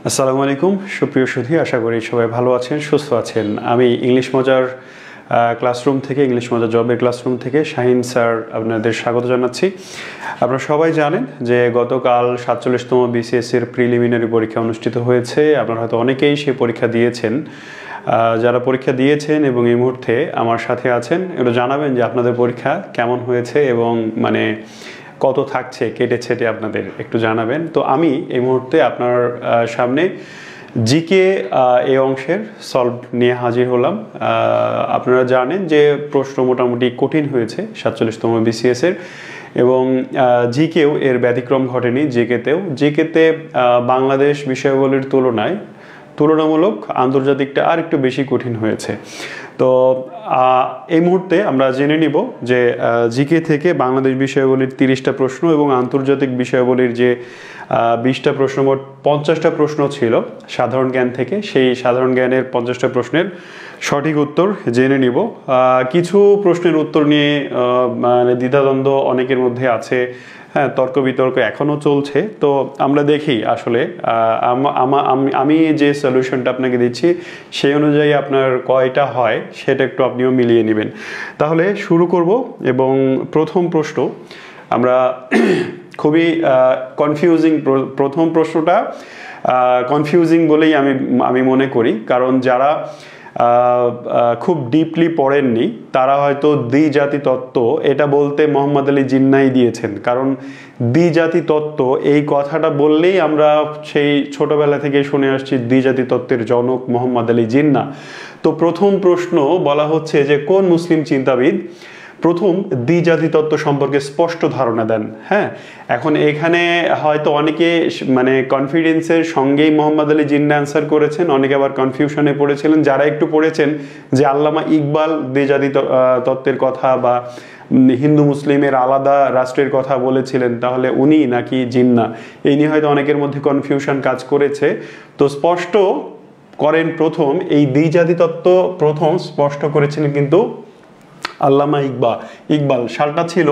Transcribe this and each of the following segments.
আসসালামু আলাইকুম সুপ্রিয় সুধী, আশা করি সবাই ভালো আছেন, সুস্থ আছেন। আমি ইংলিশ মজার ক্লাসরুম থেকে, ইংলিশ মজার জবের ক্লাসরুম থেকে শাহিন স্যার আপনাদের স্বাগত জানাচ্ছি। আপনারা সবাই জানেন যে গতকাল 47তম বিসিএসসির প্রিলিমিনারি পরীক্ষা অনুষ্ঠিত হয়েছে। আপনারা হয়তো অনেকেই সেই পরীক্ষা দিয়েছেন। যারা পরীক্ষা দিয়েছেন এবং এই মুহূর্তে আমার সাথে আছেন, একটু জানাবেন যে আপনাদের পরীক্ষা কেমন হয়েছে এবং মানে কত থাকছে, কেটে ছেটে আপনাদের একটু জানাবেন। তো আমি এই মুহূর্তে আপনার সামনে জিকে এই অংশের সলভ নিয়ে হাজির হলাম। আপনারা জানেন যে প্রশ্ন মোটামুটি কঠিন হয়েছে 47তম বিসিএসের, এবং জিকেও এর ব্যতিক্রম ঘটেনি। জিকেতে বাংলাদেশ বিষয়াবলীর তুলনামূলক আন্তর্জাতিকটা আর একটু বেশি কঠিন হয়েছে। তো এই মুহূর্তে আমরা জেনে নিব যে জিকে থেকে বাংলাদেশ বিষয়াবলীর 30টা প্রশ্ন এবং আন্তর্জাতিক বিষয়াবলীর যে 20টা প্রশ্ন, মোট 50টা প্রশ্ন ছিল সাধারণ জ্ঞান থেকে। সেই সাধারণ জ্ঞানের 50টা প্রশ্নের সঠিক উত্তর জেনে নিব। কিছু প্রশ্নের উত্তর নিয়ে মানে দ্বিধাদ্বন্দ্ব অনেকের মধ্যে আছে, হ্যাঁ, তর্ক বিতর্ক এখনও চলছে। তো আমরা দেখি আসলে আমি যে সলিউশনটা আপনাকে দিচ্ছি সেই অনুযায়ী আপনার কয়টা হয় সেটা একটু আপনিও মিলিয়ে নেবেন। তাহলে শুরু করব, এবং প্রথম প্রশ্ন আমরা খুবই কনফিউজিং, প্রথম প্রশ্নটা কনফিউজিং বলেই আমি মনে করি, কারণ যারা খুব ডিপলি পড়েননি তারা হয়তো দ্বিজাতি তত্ত্ব এটা বলতে মোহাম্মদ আলী জিন্নাই দিয়েছেন। কারণ দ্বিজাতি তত্ত্ব এই কথাটা বললেই আমরা সেই ছোটবেলা থেকে শুনে আসছি দ্বিজাতি তত্ত্বের জনক মোহাম্মদ আলী জিন্নাহ। তো প্রথম প্রশ্ন বলা হচ্ছে যে কোন মুসলিম চিন্তাবিদ প্রথম দ্বিজাতি তত্ত্ব সম্পর্কে স্পষ্ট ধারণা দেন। হ্যাঁ, এখন এখানে হয়তো অনেকে মানে কনফিডেন্সের সঙ্গেই মোহাম্মদ আলী জিন্নাহ অ্যান্সার করেছেন, অনেকে আবার কনফিউশনে পড়েছিলেন। যারা একটু পড়েছেন যে আল্লামা ইকবাল দ্বিজাতি তত্ত্বের কথা বা হিন্দু মুসলিমের আলাদা রাষ্ট্রের কথা বলেছিলেন, তাহলে উনি নাকি জিন্নাহ, এই নিয়ে হয়তো অনেকের মধ্যে কনফিউশন কাজ করেছে। তো স্পষ্ট করেন প্রথম এই দ্বিজাতি তত্ত্ব প্রথম স্পষ্ট করেছিলেন কিন্তু আল্লামা ইকবাল। সালটা ছিল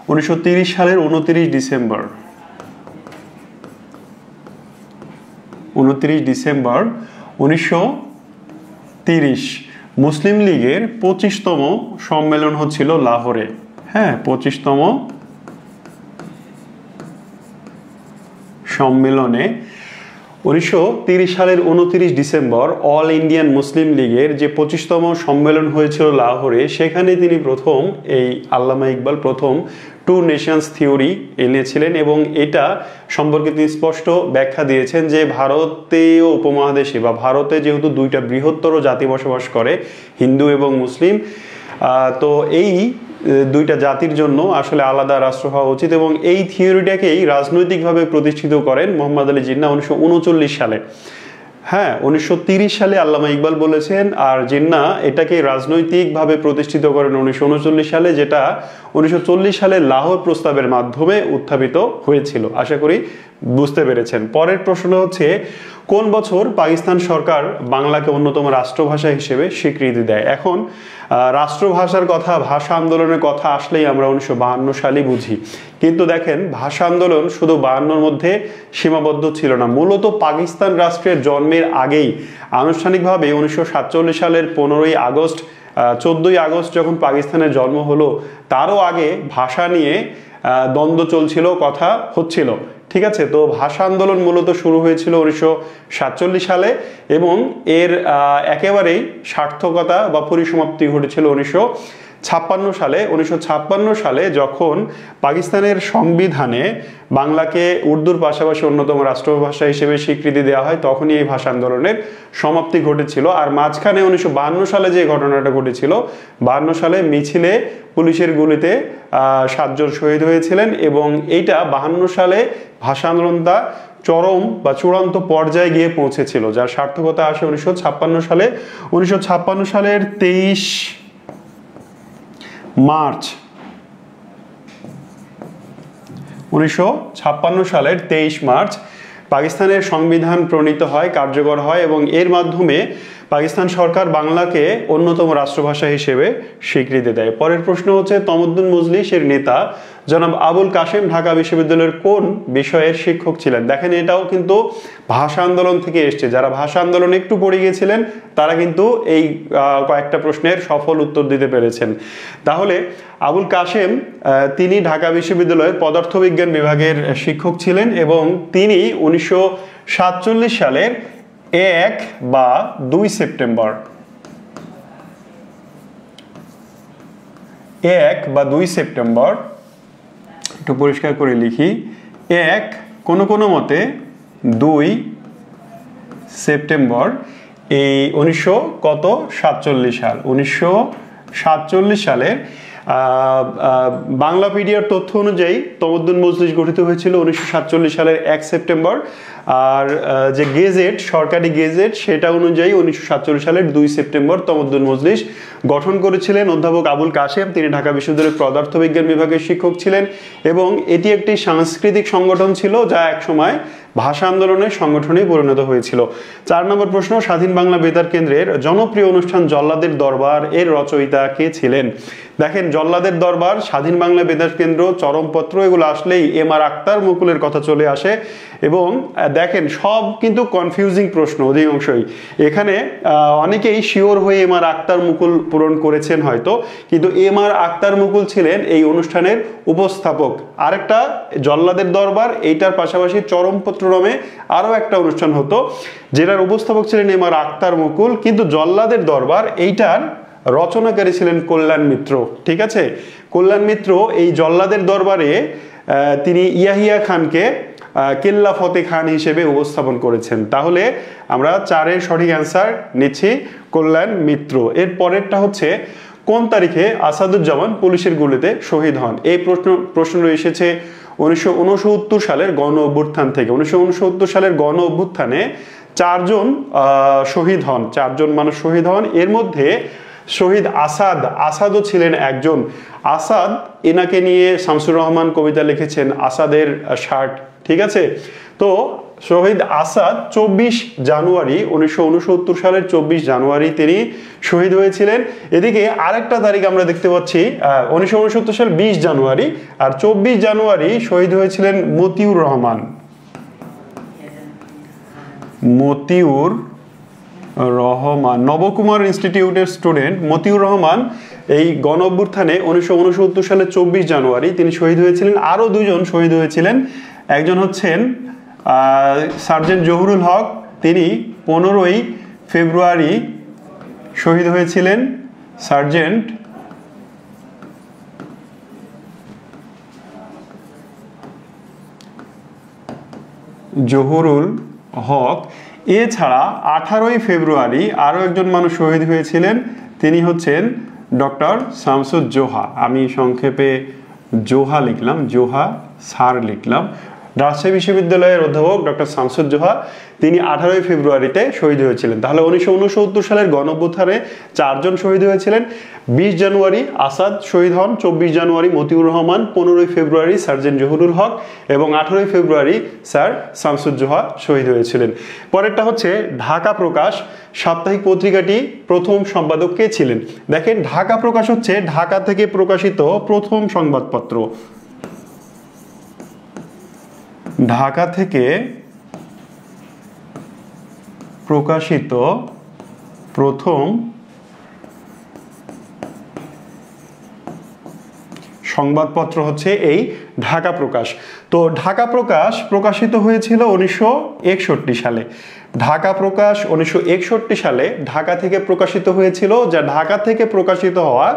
1930 সালের 29 ডিসেম্বর 1930। মুসলিম লীগের 25তম সম্মেলন হচ্ছিল লাহোরে। হ্যাঁ, 25তম সম্মেলনে 1930 সালের 29 ডিসেম্বর অল ইন্ডিয়ান মুসলিম লীগের যে 25তম সম্মেলন হয়েছিল লাহোরে, সেখানে তিনি প্রথম, এই আল্লামা ইকবাল প্রথম টু নেশনস থিওরি এনেছিলেন, এবং এটা সম্পর্কে তিনি স্পষ্ট ব্যাখ্যা দিয়েছেন যে ভারতীয় উপমহাদেশে বা ভারতে যেহেতু দুইটা বৃহত্তর জাতি বসবাস করে, হিন্দু এবং মুসলিম, তো এই দুইটা জাতির জন্য আসলে আলাদা রাষ্ট্র হওয়া উচিত, এবং এই থিওরিটাকেই রাজনৈতিকভাবে প্রতিষ্ঠিত করেন মোহাম্মদ আলী জিন্নাহ 1939 সালে। হ্যাঁ, 1930 সালে আল্লামা ইকবাল বলেছেন, আর জিন্নাহ এটাকে রাজনৈতিকভাবে প্রতিষ্ঠিত করেন 1939 সালে, যেটা 1940 সালে লাহোর প্রস্তাবের মাধ্যমে উত্থাপিত হয়েছিল। আশা করি বুঝতে পেরেছেন। পরের প্রশ্ন হচ্ছে কোন বছর পাকিস্তান সরকার বাংলাকে অন্যতম রাষ্ট্রভাষা হিসেবে স্বীকৃতি দেয়? এখন রাষ্ট্রভাষার কথা, ভাষা আন্দোলনের কথা আসলেই আমরা 1952 সালই বুঝি, কিন্তু দেখেন ভাষা আন্দোলন শুধু 52-র মধ্যে সীমাবদ্ধ ছিল না। মূলত পাকিস্তান রাষ্ট্রের জন্মের আগেই আনুষ্ঠানিকভাবে 1947 সালের 15ই আগস্ট, 14ই আগস্ট যখন পাকিস্তানের জন্ম হলো, তারও আগে ভাষা নিয়ে দ্বন্দ্ব চলছিল, কথা হচ্ছিল। ঠিক আছে, তো ভাষা আন্দোলন মূলত শুরু হয়েছিল 1947 সালে, এবং এর একেবারেই সার্থকতা বা পরিসমাপ্তি ঘটেছিল 1956 সালে। 1956 সালে যখন পাকিস্তানের সংবিধানে বাংলাকে উর্দুর পাশাপাশি অন্যতম রাষ্ট্রভাষা হিসেবে স্বীকৃতি দেওয়া হয়, তখনই এই ভাষা আন্দোলনের সমাপ্তি ঘটেছিল। আর মাঝখানে 1952 সালে যে ঘটনাটা ঘটেছিল, 52 সালে মিছিলে পুলিশের গুলিতে 7 জন শহীদ হয়েছিলেন, এবং এইটা 52 সালে ভাষা আন্দোলনটা চরম বা চূড়ান্ত পর্যায়ে গিয়ে পৌঁছেছিল, যার সার্থকতা আসে 1956 সালে। 1956 সালের 23 মার্চ 1956 সালের 23 মার্চ পাকিস্তানের সংবিধান প্রণীত হয়, কার্যকর হয়, এবং এর মাধ্যমে পাকিস্তান সরকার বাংলাকে অন্যতম রাষ্ট্রভাষা হিসেবে স্বীকৃতি দেয়। পরের প্রশ্ন হচ্ছে তমদ্দুন মজলিসের নেতা জনাব আবুল কাশেম ঢাকা বিশ্ববিদ্যালয়ের কোন বিষয়ের শিক্ষক ছিলেন? দেখেন এটাও কিন্তু ভাষা আন্দোলন থেকে এসছে, যারা ভাষা আন্দোলনে একটু পড়ে গিয়েছিলেন তারা কিন্তু এই কয়েকটা প্রশ্নের সফল উত্তর দিতে পেরেছেন। তাহলে আবুল কাশেম তিনি ঢাকা বিশ্ববিদ্যালয়ের পদার্থবিজ্ঞান বিভাগের শিক্ষক ছিলেন এবং তিনি 1947 সালের 1 বা 2 সেপ্টেম্বর 1 বা 2 সেপ্টেম্বর, একটু পরিষ্কার করে লিখি, 1 কোনো মতে 2 সেপ্টেম্বর এই 1947 সাল 1947 সালে বাংলাপিডিয়ার তথ্য অনুযায়ী তমদ্দুন মজলিস গঠিত হয়েছিল 1947 সালের 1 সেপ্টেম্বর। আর যে গেজেট, সরকারি গেজেট, সেটা অনুযায়ী 1947 সালের 2 সেপ্টেম্বর তমদ্দুন মজলিস গঠন করেছিলেন অধ্যাপক আবুল কাশেম। তিনি ঢাকা বিশ্ববিদ্যালয়ের পদার্থবিজ্ঞান বিভাগের শিক্ষক ছিলেন এবং এটি একটি সাংস্কৃতিক সংগঠন ছিল যা একসময় ভাষা আন্দোলনের সংগঠনে পরিণত হয়েছিল। 4 নম্বর প্রশ্ন, স্বাধীন বাংলা বেতার কেন্দ্রের জনপ্রিয় অনুষ্ঠান জল্লাদের দরবার এর রচয়িতা কে ছিলেন? দেখেন জল্লাদের দরবার, স্বাধীন বাংলা বেতার কেন্দ্র, চরমপত্র, এগুলো আসলেই এম.আর. আখতার মুকুলের কথা চলে আসে। এবং দেখেন সব কিন্তু কনফিউজিং প্রশ্ন অধিকাংশই, এখানে অনেকেই শিওর হয়ে এম.আর. আখতার মুকুল পূরণ করেছেন হয়তো, কিন্তু এম.আর. আখতার মুকুল ছিলেন এই অনুষ্ঠানের উপস্থাপক। আরেকটা জল্লাদের দরবার, এইটার পাশাপাশি চরমপত্র নামে আরও একটা অনুষ্ঠান হতো যেটার উপস্থাপক ছিলেন এম.আর. আখতার মুকুল, কিন্তু জল্লাদের দরবার এইটার রচনাকারী ছিলেন কল্যাণ মিত্র। ঠিক আছে, কল্যাণ মিত্র এই জল্লাদের দরবারে তিনি ইয়াহিয়া খানকে কেল্লা ফতে খান হিসেবে উপস্থাপন করেছেন। তাহলে আমরা 4-এর সঠিক অ্যান্সার নিচ্ছি কল্যাণ মিত্র। এর পরেরটা হচ্ছে কোন তারিখে আসাদুজ্জামান পুলিশের গুলিতে শহীদ হন? এই প্রশ্ন এসেছে 1969 সালের গণ অভ্যুত্থান থেকে। 1969 সালের গণ অভ্যুত্থানে 4 জন শহীদ হন, 4 জন মানুষ শহীদ হন। এর মধ্যে শহীদ আসাদও ছিলেন একজন। আসাদ, এনাকে নিয়ে শামসুর রহমান কবিতা লিখেছেন আসাদের শার্ট। ঠিক আছে, তো শহীদ আসাদ 24 জানুয়ারি 1969 সালের 24 জানুয়ারি তিনি শহীদ হয়েছিলেন। এদিকে আরেকটা তারিখ আমরা দেখতে পাচ্ছি 1969 সাল 20 জানুয়ারি, আর 24 জানুয়ারি শহীদ হয়েছিলেন মতিউর রহমান। নবকুমার ইনস্টিটিউটের স্টুডেন্ট মতিউর রহমান এই গণ অভ্যুত্থানে 1969 সালের 24 জানুয়ারি তিনি শহীদ হয়েছিলেন। আরও 2 জন শহীদ হয়েছিলেন, একজন হচ্ছেন সার্জেন্ট জহুরুল হক, তিনি 15ই ফেব্রুয়ারি শহীদ হয়েছিলেন। সার্জেন্ট জহুরুল হক। এছাড়া 18ই ফেব্রুয়ারি আরও একজন মানুষ শহীদ হয়েছিলেন, তিনি হচ্ছেন ডক্টর শামসুজ্জোহা। আমি সংক্ষেপে জোহা লিখলাম, জোহা স্যার লিখলাম। রাজশাহী বিশ্ববিদ্যালয়ের অধ্যাপক ডক্টর শামসুজ্জোহা, তিনি 18ই ফেব্রুয়ারিতে শহীদ হয়েছিলেন। তাহলে 1969 সালের গণ অভ্যুত্থানে 4 জন শহীদ হয়েছিলেন। 20 জানুয়ারি আসাদ শহীদ হন, 24 জানুয়ারি মতিউর রহমান, 15ই ফেব্রুয়ারি সার্জেন্ট জহুরুল হক এবং 18ই ফেব্রুয়ারি স্যার শামসুজ্জোহা শহীদ হয়েছিলেন। পরেরটা হচ্ছে ঢাকা প্রকাশ সাপ্তাহিক পত্রিকাটি প্রথম সম্পাদক কে ছিলেন? দেখেন ঢাকা প্রকাশ হচ্ছে ঢাকা থেকে প্রকাশিত প্রথম সংবাদপত্র। ঢাকা থেকে প্রকাশিত প্রথম সংবাদপত্র হচ্ছে এই ঢাকা প্রকাশ। তো ঢাকা প্রকাশ প্রকাশিত হয়েছিল 1961 সালে। ঢাকা প্রকাশ 1961 সালে ঢাকা থেকে প্রকাশিত হয়েছিল, যা ঢাকা থেকে প্রকাশিত হওয়া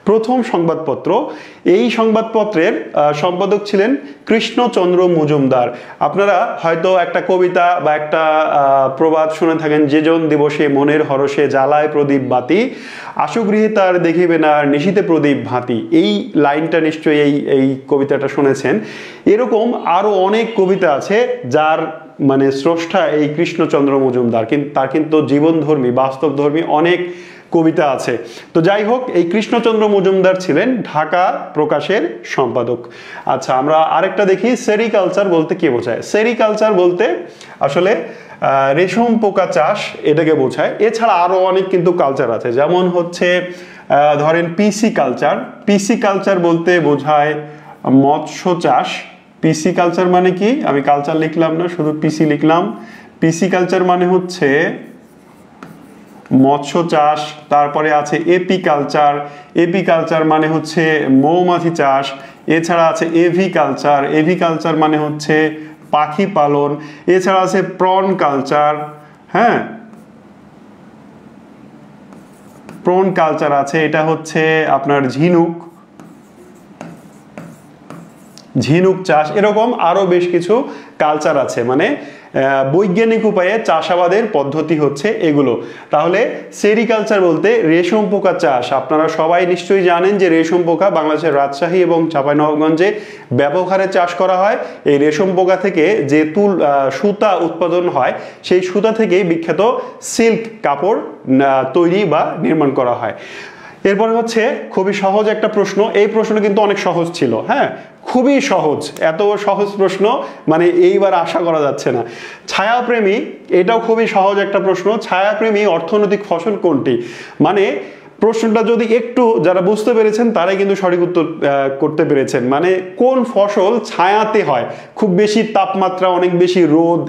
প্রথম সংবাদপত্র। এই সংবাদপত্রের সম্পাদক ছিলেন কৃষ্ণচন্দ্র মজুমদার। আপনারা হয়তো একটা কবিতা বা একটা প্রবাদ শুনে থাকেন, যেজন দিবসে মনের হরষে জ্বালায় প্রদীপ বাতি, আশুগৃহে তার দেখিবে না আর নিশীতে প্রদীপ ভাতি। এই লাইনটা নিশ্চয়ই এই কবিতাটা শুনেছেন। এরকম আরো অনেক কবিতা আছে যার মানে স্রষ্টা এই কৃষ্ণচন্দ্র মজুমদার, কিন্তু তার কিন্তু জীবনধর্মী বাস্তবধর্মী অনেক কবিতা আছে। তো যাই হোক, এই কৃষ্ণচন্দ্র মজুমদার ছিলেন ঢাকা প্রকাশের সম্পাদক। আচ্ছা, আমরা আরেকটা দেখি, সেরিকালচার বলতে কি বোঝায়? সেরিকালচার বলতে আসলে রেশম পোকা চাষ এটাকে বোঝায়। এছাড়া আরো অনেক কিন্তু কালচার আছে, যেমন হচ্ছে ধরেন পিসি কালচার। পিসি কালচার বলতে বোঝায় মৎস্য চাষ। পিসি কালচার মানে কি, আমি কালচার লিখলাম না, শুধু পিসি লিখলাম। পিসি কালচার মানে হচ্ছে মৎস্য চাষ। তারপরে আছে এপি কালচার। এপি কালচার মানে হচ্ছে মৌমাছি চাষ। এছাড়া আছে এভি কালচার। এভি কালচার মানে হচ্ছে পাখি পালন। এছাড়া আছে প্রন কালচার। হ্যাঁ, প্রন কালচার আছে, এটা হচ্ছে আপনার ঝিনুক চাষ। এরকম আরো বেশ কিছু কালচার আছে, মানে বৈজ্ঞানিক উপায়ে চাষাবাদের পদ্ধতি হচ্ছে এগুলো। তাহলে সেরিকালচার বলতে রেশম পোকা চাষ। আপনারা সবাই নিশ্চয়ই জানেন যে রেশম পোকা বাংলাদেশের রাজশাহী এবং চাঁপাইনবাবগঞ্জে ব্যাপক হারে চাষ করা হয়। এই রেশম পোকা থেকে যে সুতা উৎপাদন হয়, সেই সুতা থেকেই বিখ্যাত সিল্ক কাপড় তৈরি বা নির্মাণ করা হয়। এরপরে হচ্ছে খুবই সহজ একটা প্রশ্ন, এই প্রশ্ন কিন্তু অনেক সহজ ছিল। হ্যাঁ, খুবই সহজ, এত সহজ প্রশ্ন মানে এইবার আশা করা যাচ্ছে না। ছায়াপ্রেমী, এটাও খুবই সহজ একটা প্রশ্ন। ছায়াপ্রেমী অর্থনৈতিক ফসল কোনটি? মানে প্রশ্নটা যদি একটু যারা বুঝতে পেরেছেন তারাই কিন্তু সঠিক উত্তর করতে পেরেছেন। মানে কোন ফসল ছায়াতে হয়, খুব বেশি তাপমাত্রা, অনেক বেশি রোদ,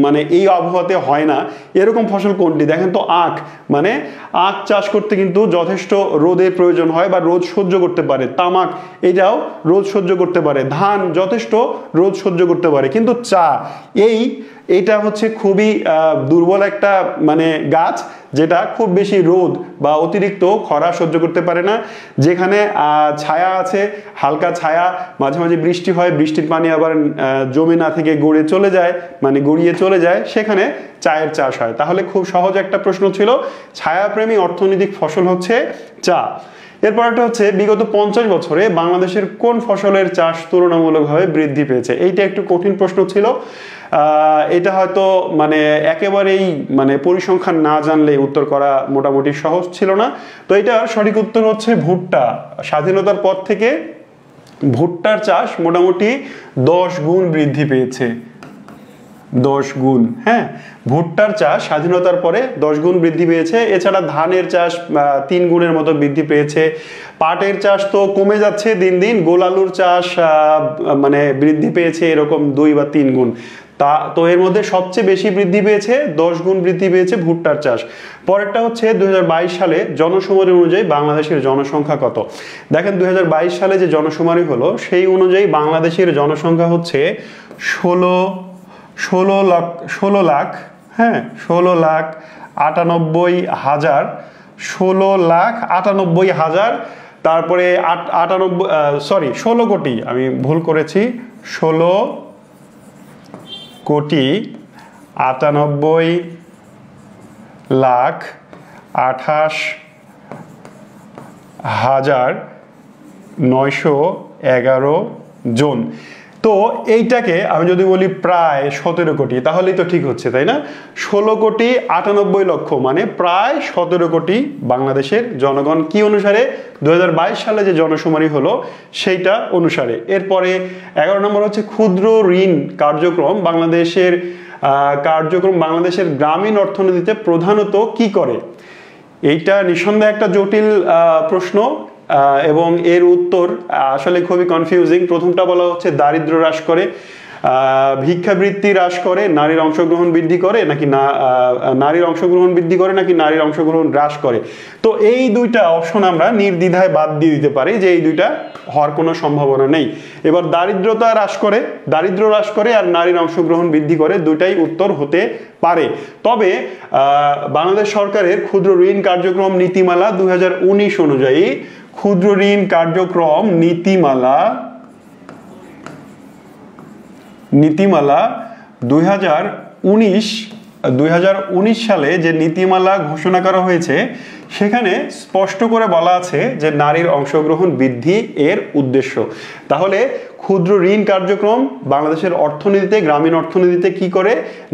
মানে এই আবহাওয়াতে হয় না, এরকম ফসল কোনটি? দেখেন তো, আখ। মানে আখ চাষ করতে কিন্তু যথেষ্ট রোদের প্রয়োজন হয় বা রোদ সহ্য করতে পারে। তামাক, এটাও রোদ সহ্য করতে পারে। ধান যথেষ্ট রোদ সহ্য করতে পারে। কিন্তু চা, এটা হচ্ছে খুবই দুর্বল একটা মানে গাছ, যেটা খুব বেশি রোদ বা অতিরিক্ত খরা সহ্য করতে পারে না। যেখানে ছায়া আছে, হালকা ছায়া, মাঝে মাঝে বৃষ্টি হয়, বৃষ্টির পানি আবার জমে না থেকে গড়িয়ে চলে যায়, সেখানে চায়ের চাষ হয়। তাহলে খুব সহজ একটা প্রশ্ন ছিল। ছায়াপ্রেমী অর্থনৈতিক ফসল হচ্ছে চা। এরপর একটা হচ্ছে বিগত 50 বছরে বাংলাদেশের কোন ফসলের চাষ তুলনামূলকভাবে বৃদ্ধি পেয়েছে? এইটা একটু কঠিন প্রশ্ন ছিল। এটা হয়তো মানে একেবারেই মানে পরিসংখ্যান না জানলে উত্তর করা মোটামুটি সহজ ছিল না। তো এটার সঠিক উত্তর হচ্ছে ভুট্টা। স্বাধীনতার পর থেকে ভুট্টার চাষ মোটামুটি 10 গুণ বৃদ্ধি পেয়েছে। 10 গুণ। হ্যাঁ, ভুট্টার চাষ স্বাধীনতার পরে 10 গুণ বৃদ্ধি পেয়েছে। এছাড়া ধানের চাষ 3 গুণের মতো বৃদ্ধি পেয়েছে। পাটের চাষ তো কমে যাচ্ছে দিন দিন। গোল আলুর চাষ মানে বৃদ্ধি পেয়েছে এরকম 2 বা 3 গুণ। তো এর মধ্যে সবচেয়ে বেশি বৃদ্ধি পেয়েছে, 10 গুণ বৃদ্ধি পেয়েছে ভুট্টার চাষ। পরেরটা হচ্ছে 2022 সালে জনশুমারি অনুযায়ী বাংলাদেশের জনসংখ্যা কত? দেখেন 2022 সালে যে জনশুমারি হলো, সেই অনুযায়ী বাংলাদেশের জনসংখ্যা হচ্ছে 16 লাখ। হ্যাঁ, 16,98,000। তারপরে 16 কোটি, আমি ভুল করেছি, 16,98,911 জন। তো এইটাকে আমি যদি বলি প্রায় 17 কোটি, তাহলেই তো ঠিক হচ্ছে, তাই না? 16,98,00,000 মানে প্রায় 17 কোটি বাংলাদেশের জনগণ। কি অনুসারে? 2022 সালে যে জনশুমারি হলো সেইটা অনুসারে। এরপরে 11 নম্বর হচ্ছে ক্ষুদ্র ঋণ কার্যক্রম বাংলাদেশের গ্রামীণ অর্থনীতিতে প্রধানত কি করে? এইটা নিঃসন্দেহে একটা জটিল প্রশ্ন এবং এর উত্তর আসলে খুবই কনফিউজিং। প্রথমটা বলা হচ্ছে দারিদ্র্য হ্রাস করে, ভিক্ষাবৃত্তি হ্রাস করে, নারীর অংশগ্রহণ বৃদ্ধি করে, নাকি নারীর অংশগ্রহণ হ্রাস করে। তো এই দুইটা অপশন আমরা নির্দ্বিধায় বাদ দিয়ে দিতে পারি যে এই দুইটা হওয়ার কোনো সম্ভাবনা নেই। এবার দারিদ্র হ্রাস করে আর নারীর অংশগ্রহণ বৃদ্ধি করে, দুইটাই উত্তর হতে পারে। তবে বাংলাদেশ সরকারের ক্ষুদ্র ঋণ কার্যক্রম নীতিমালা 2019 অনুযায়ী ক্ষুদ্র ঋণ কার্যক্রম নীতিমালা 2019 সালে যে নীতিমালা ঘোষণা করা হয়েছে, সেখানে স্পষ্ট করে বলা আছে যে নারীর অংশগ্রহণ বৃদ্ধি এর উদ্দেশ্য। তাহলে ক্ষুদ্র ঋণ কার্যক্রম বাংলাদেশের অর্থনীতিতে, গ্রামীণ অর্থনীতিতে কি করে?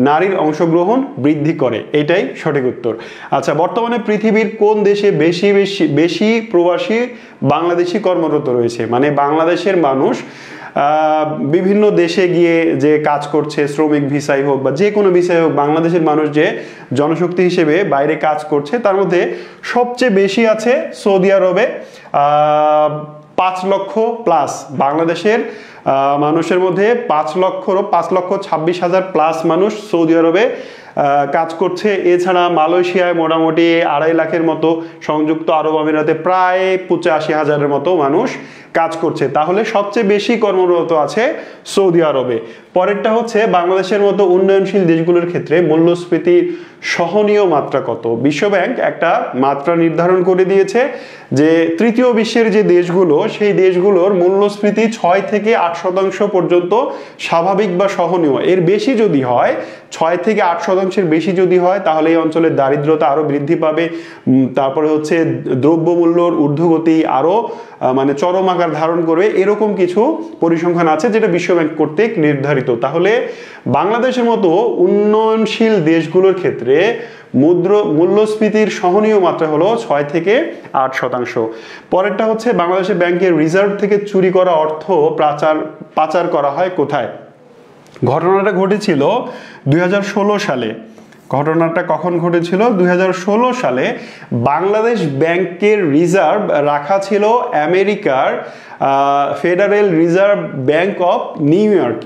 নারীর অংশগ্রহণ বৃদ্ধি করে। এটাই সঠিক উত্তর। আচ্ছা, বর্তমানে পৃথিবীর কোন দেশে বেশি প্রবাসী বাংলাদেশি কর্মরত রয়েছে? মানে বাংলাদেশের মানুষ বিভিন্ন দেশে গিয়ে যে কাজ করছে, শ্রমিক ভিসাই হোক বা যে কোনো ভিসাই হোক, বাংলাদেশের মানুষ যে জনশক্তি হিসেবে বাইরে কাজ করছে তার মধ্যে সবচেয়ে বেশি আছে সৌদি আরবে 5 লক্ষ প্লাস। বাংলাদেশের মানুষের মধ্যে 5,26,000 প্লাস মানুষ সৌদি আরবে কাজ করছে। এছাড়া মালয়েশিয়ায় মোটামুটি 2.5 লাখের মতো, সংযুক্ত আরব আমিরাতে প্রায় 85,000-এর মতো মানুষ কাজ করছে। তাহলে সবচেয়ে বেশি কর্মরত আছে সৌদি আরবে। পরেরটা হচ্ছে বাংলাদেশের মতো উন্নয়নশীল দেশগুলোর ক্ষেত্রে মূল্যস্ফীতির সহনীয় মাত্রা কত। বিশ্বব্যাংক একটা মাত্রা নির্ধারণ করে দিয়েছে যে তৃতীয় বিশ্বের যে দেশগুলো, সেই দেশগুলোর মূল্যস্ফীতি 6 থেকে 8% পর্যন্ত স্বাভাবিক বা সহনীয়। এর বেশি যদি হয়, 6 থেকে 8%-এর বেশি যদি হয়, তাহলে এই অঞ্চলের দারিদ্রতা আরো বৃদ্ধি পাবে। তারপরে হচ্ছে দ্রব্যমূল্যর ঊর্ধ্বগতি আরো মানে চরম আকার ধারণ করবে। এরকম কিছু পরিসংখ্যান আছে যেটা বিশ্বব্যাংক কর্তৃক নির্ধারিত। তাহলে বাংলাদেশের মতো উন্নয়নশীল দেশগুলোর ক্ষেত্রে মূল্যস্ফীতির সহনীয় মাত্রা হলো 6 থেকে 8%। পরেরটা হচ্ছে বাংলাদেশের ব্যাংকের রিজার্ভ থেকে চুরি করা অর্থ পাচার করা হয় কোথায়। ঘটনাটা ঘটেছিল 2016 সালে। ঘটনাটা কখন ঘটেছিল? 2016 সালে বাংলাদেশ ব্যাংকের রিজার্ভ রাখা ছিল আমেরিকার federal reserve bank of new York,